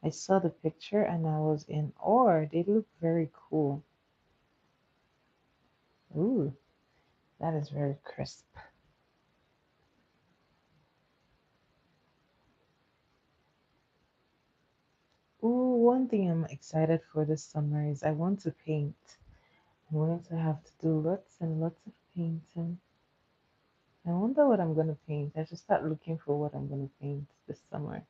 I saw the picture and I was in awe. They look very cool. Ooh, that is very crisp. Ooh, one thing I'm excited for this summer is I want to paint. I'm going to have to do lots and lots of painting. I wonder what I'm going to paint. I should start looking for what I'm going to paint this summer.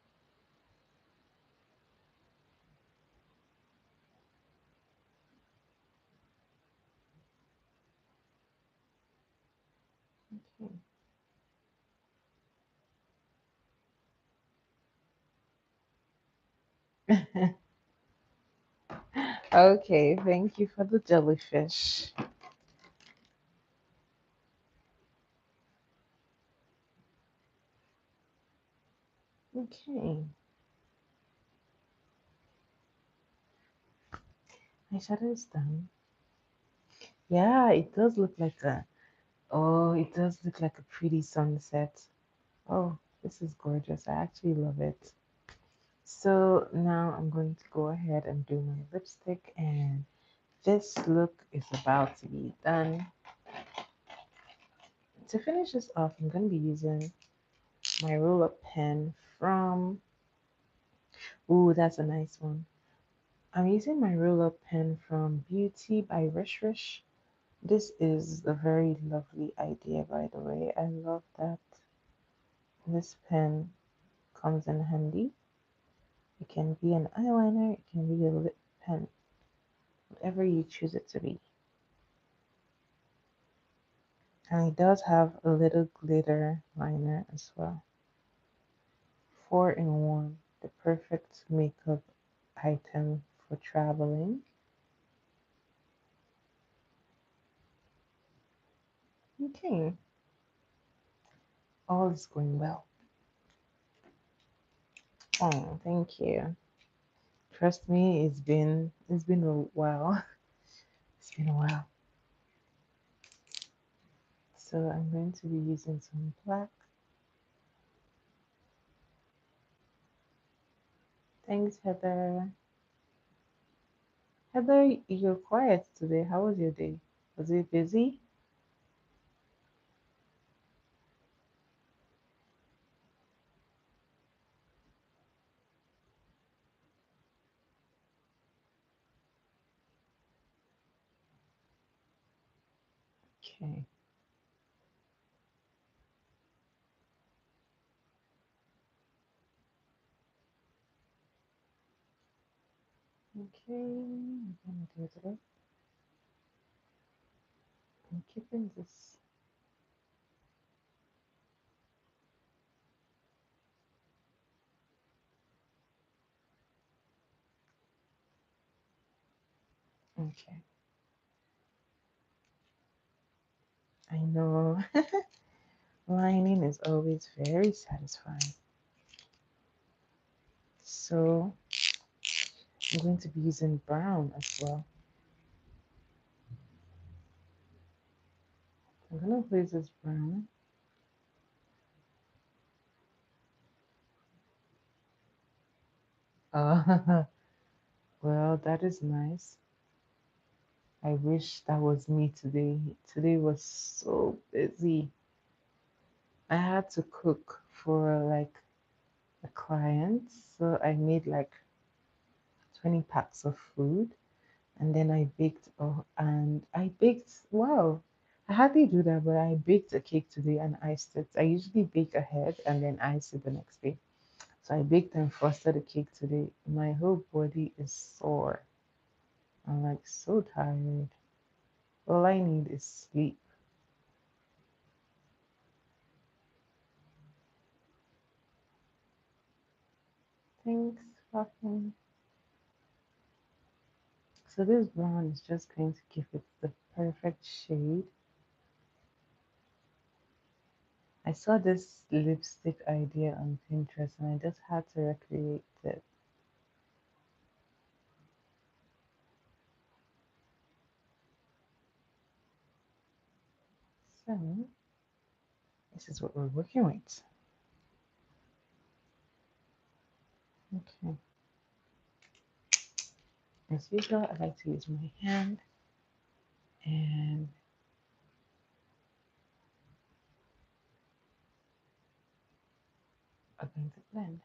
Okay. Okay, thank you for the jellyfish. Okay, my shadow is done. Yeah, it does look like a, oh, it does look like a pretty sunset. Oh, this is gorgeous. I actually love it. So now I'm going to go ahead and do my lipstick, and this look is about to be done. To finish this off, I'm going to be using my roller pen from, ooh, that's a nice one. I'm using my roller pen from Beauty by Rish Rish. This is a very lovely idea, by the way. I love that this pen comes in handy. It can be an eyeliner, it can be a lip pen, whatever you choose it to be. And it does have a little glitter liner as well. 4 in 1, the perfect makeup item for traveling. Okay, all is going well. Oh, thank you. Trust me, it's been a while. It's been a while. So I'm going to be using some black. Thanks, Heather. Heather, you're quiet today. How was your day? Was it busy? Okay. Okay. I'm gonna do this. I'm keeping this. Okay. I know. Lining is always very satisfying. So I'm going to be using brown as well. I'm gonna place this brown. Well, that is nice. I wish that was me today. Today was so busy. I had to cook for like a client, so I made like 20 packs of food, and then I baked, oh, and I baked, wow. I hardly do that, but I baked a cake today and iced it. I usually bake ahead and then ice it the next day. So I baked and frosted a cake today. My whole body is sore. I'm like so tired. All I need is sleep. Thanks, fucking. So this brown is just going to give it the perfect shade. I saw this lipstick idea on Pinterest and I just had to recreate it. So this is what we're working with. Okay. As usual, I like to use my hand and I'm going to blend.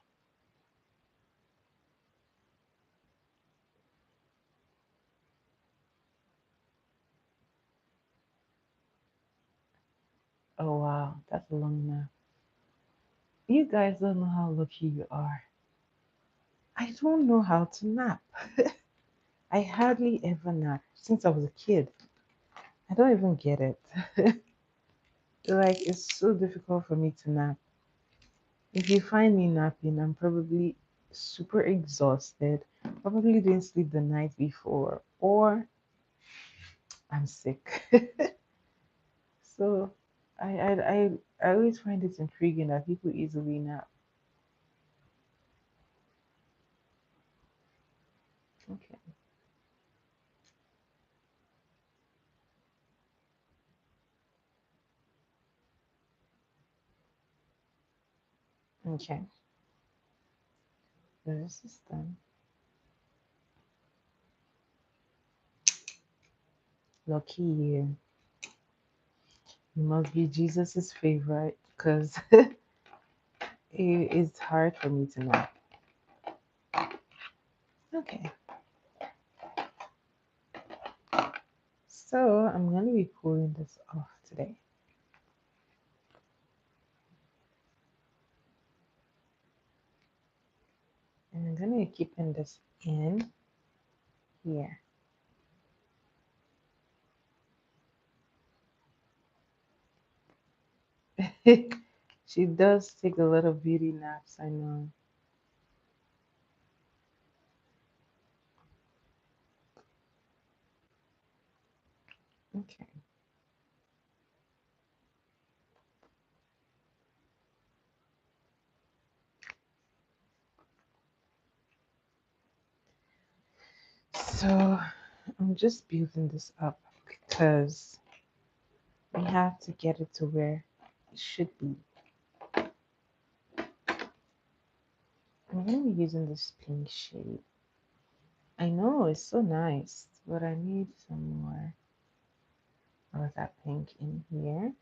Wow, that's a long nap. You guys don't know how lucky you are. I don't know how to nap. I hardly ever nap since I was a kid. I don't even get it. Like, it's so difficult for me to nap. If you find me napping, I'm probably super exhausted, probably didn't sleep the night before, or I'm sick. So I always find it intriguing that people easily nap. Okay, okay. So this is done. Lucky you. You must be Jesus's favorite because it's hard for me to nap. Okay, so I'm gonna be pulling this off today. And I'm gonna be keeping this in here. She does take a lot of beauty naps, I know. Okay. So I'm just building this up because we have to get it to where it should be. I'm gonna be using this pink shade. I know it's so nice, but I need some more of that pink in here.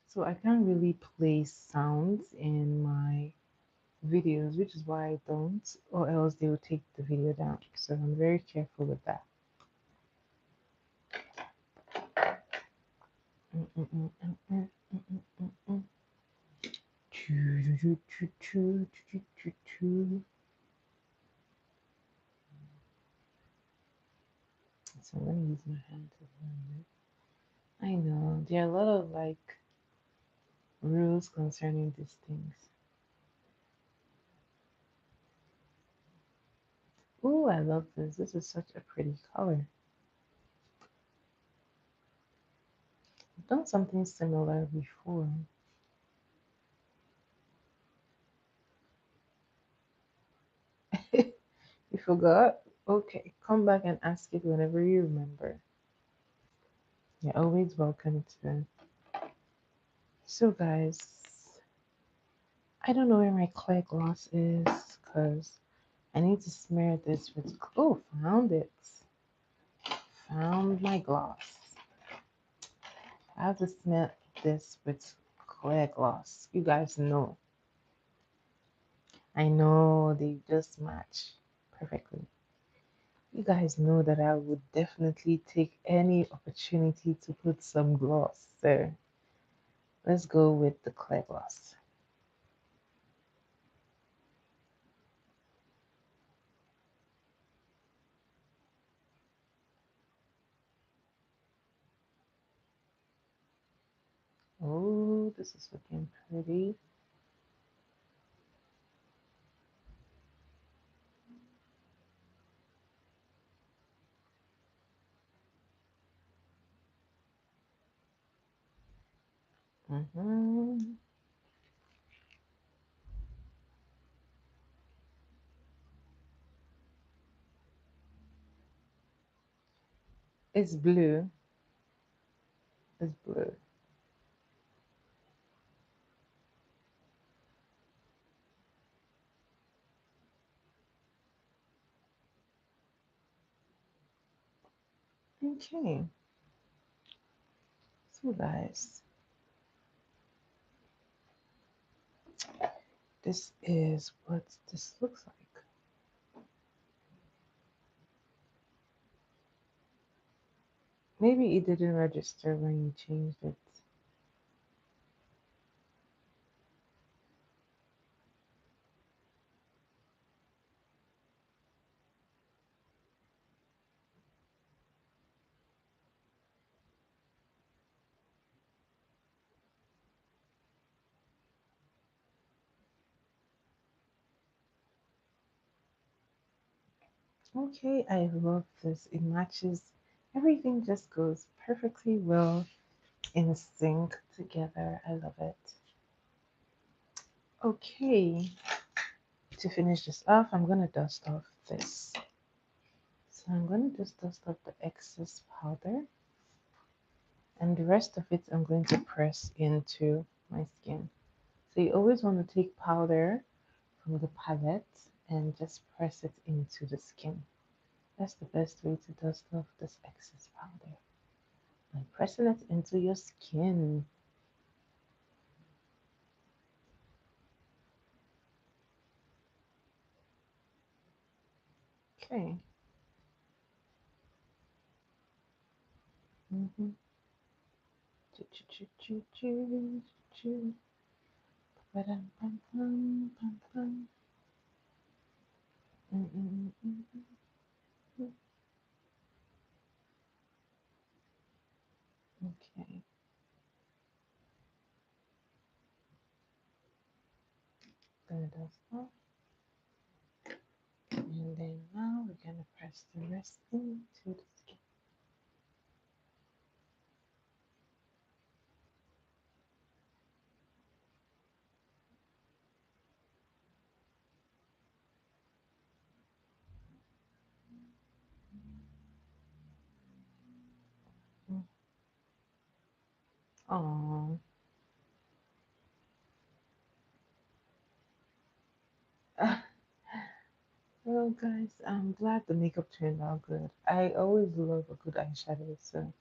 So I can't really play sounds in my videos, which is why I don't, or else they will take the video down. So I'm very careful with that. Mm, mm, mm, mm, mm, mm, mm, mm, mm. Choo, choo, choo, choo, choo, choo, choo. So I'm gonna use my hand to blend it. I know there are a lot of like rules concerning these things. Oh, I love this. This is such a pretty color. I've done something similar before. You forgot? Okay, come back and ask it whenever you remember. You're always welcome to. So, guys, I don't know where my clear gloss is because I need to smear this with. Oh, found it. Found my gloss. I have to smear this with clear gloss. You guys know. I know they just match perfectly. You guys know that I would definitely take any opportunity to put some gloss. So let's go with the clear gloss. Oh, this is looking pretty. Mm-hmm. It's blue. It's blue. Okay. So guys, this is what this looks like. Maybe it didn't register when you changed it. Okay, I love this. It matches. Everything just goes perfectly well in sync together. I love it. Okay, to finish this off, I'm gonna dust off this. So I'm gonna just dust off the excess powder, and the rest of it I'm going to press into my skin. So you always want to take powder from the palette and just press it into the skin. That's the best way to dust off this excess powder, by pressing it into your skin. Okay. Mm-hmm. Choo choo choo choo choo choo. Ba-dum, bum, bum, bum, bum. Mm, mm, mm, mm, mm. Okay. Gonna dust off. And then now we're gonna press the rest into the skin. Oh, well, guys, I'm glad the makeup turned out good. I always love a good eyeshadow, so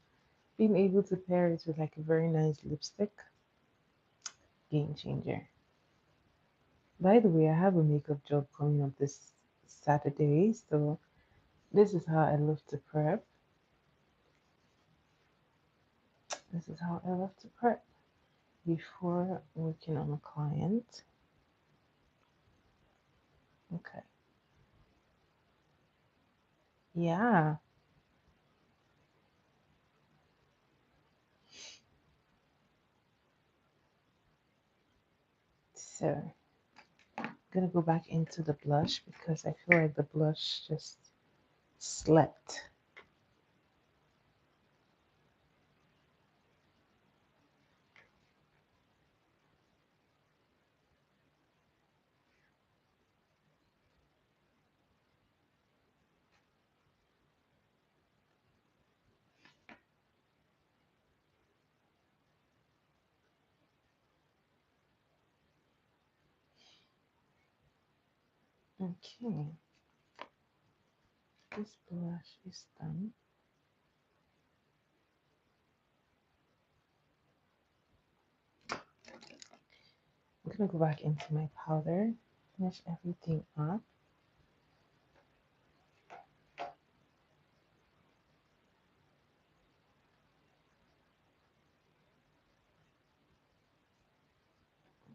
being able to pair it with like a very nice lipstick, game changer. By the way, I have a makeup job coming up this Saturday, so this is how I love to prep. This is how I love to prep before working on a client. Okay. Yeah. So I'm gonna go back into the blush because I feel like the blush just slept. Okay, this blush is done. I'm gonna go back into my powder, finish everything up.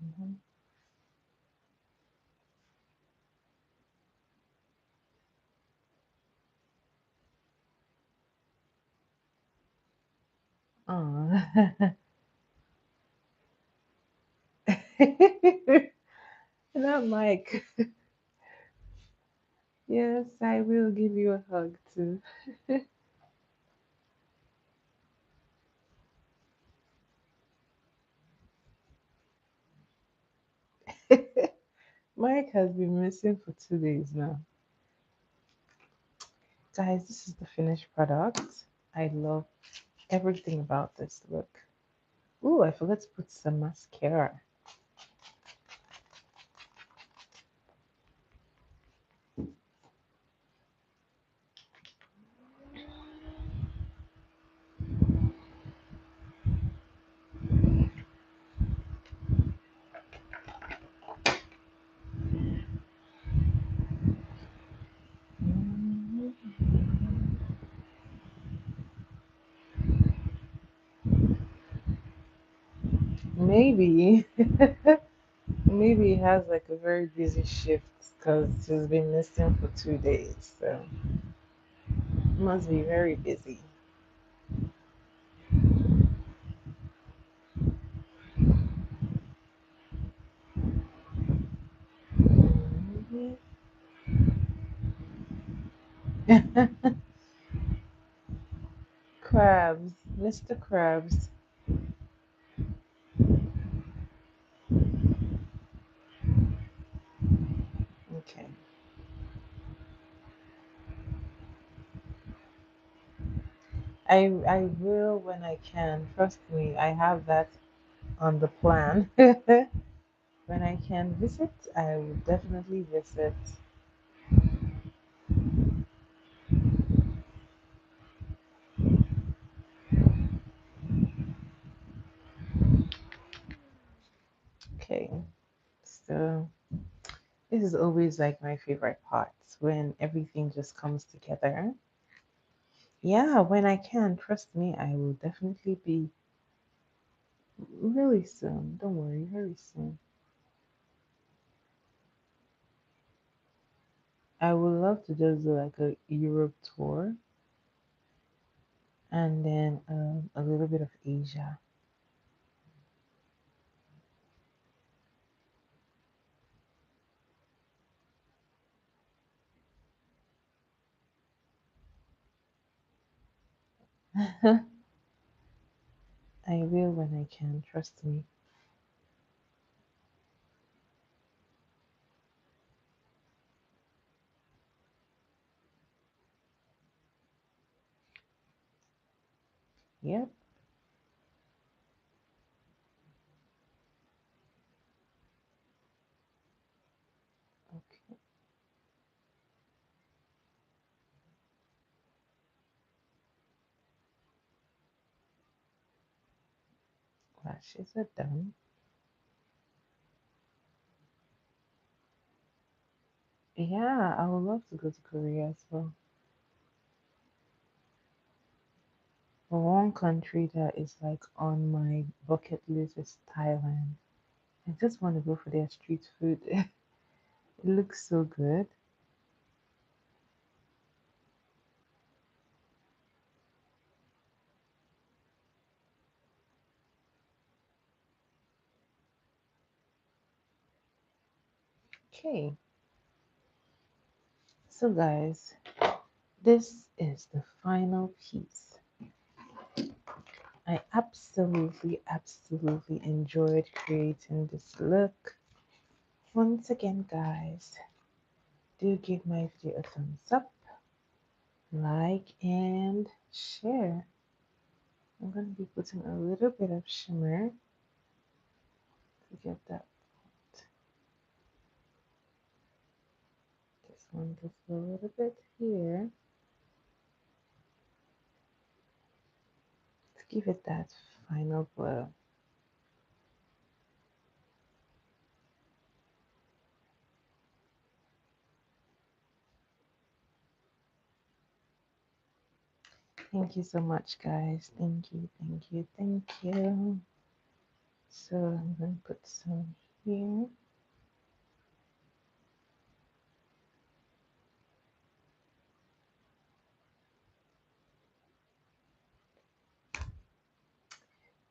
Mhm. Aw. Not Mike. Yes, I will give you a hug too. Mike has been missing for 2 days now. Guys, this is the finished product. I love everything about this look. Ooh, I forgot to put some mascara. Maybe. Maybe he has like a very busy shift because he's been missing for 2 days. So must be very busy. Mhm. Crabs, Mr. Krabs. Okay. I will when I can. Trust me, I have that on the plan. When I can visit, I will definitely visit. Okay. So this is always like my favorite part when everything just comes together. Yeah, when I can, trust me, I will definitely be really soon. Don't worry, very soon. I would love to just do like a Europe tour and then a little bit of Asia. I will when I can, trust me. Yep. Okay. Lashes are done. Yeah, I would love to go to Korea as well. But one country that is like on my bucket list is Thailand. I just want to go for their street food. It looks so good. Okay, so guys, this is the final piece. I absolutely enjoyed creating this look. Once again, guys, do give my video a thumbs up, like, and share. I'm going to be putting a little bit of shimmer to get that. This one just a little bit here to give it that final glow. Thank you so much, guys. Thank you. So I'm going to put some here.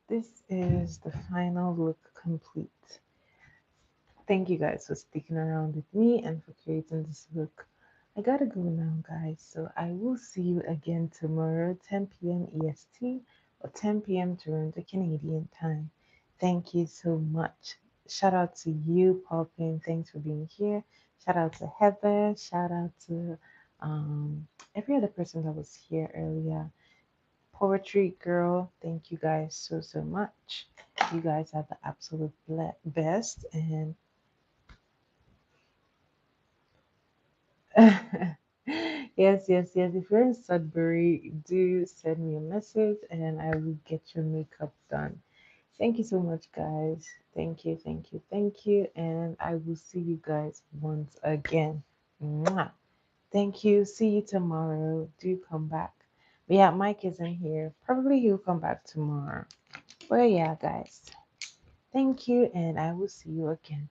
This is the final look complete. Thank you guys for sticking around with me and for creating this look. I gotta go now, guys. So I will see you again tomorrow, 10 p.m. EST or 10 p.m. Toronto Canadian time. Thank you so much. Shout out to you, Poppin. Thanks for being here. Shout out to Heather. Shout out to every other person that was here earlier. Poetry Girl, thank you guys so much. You guys are the absolute best. And yes. If you're in Sudbury, do send me a message and I will get your makeup done. Thank you so much, guys. Thank you. And I will see you guys once again. Mwah. Thank you. See you tomorrow. Do come back. But yeah, Mike isn't here. Probably he'll come back tomorrow. But yeah, guys. Thank you, and I will see you again.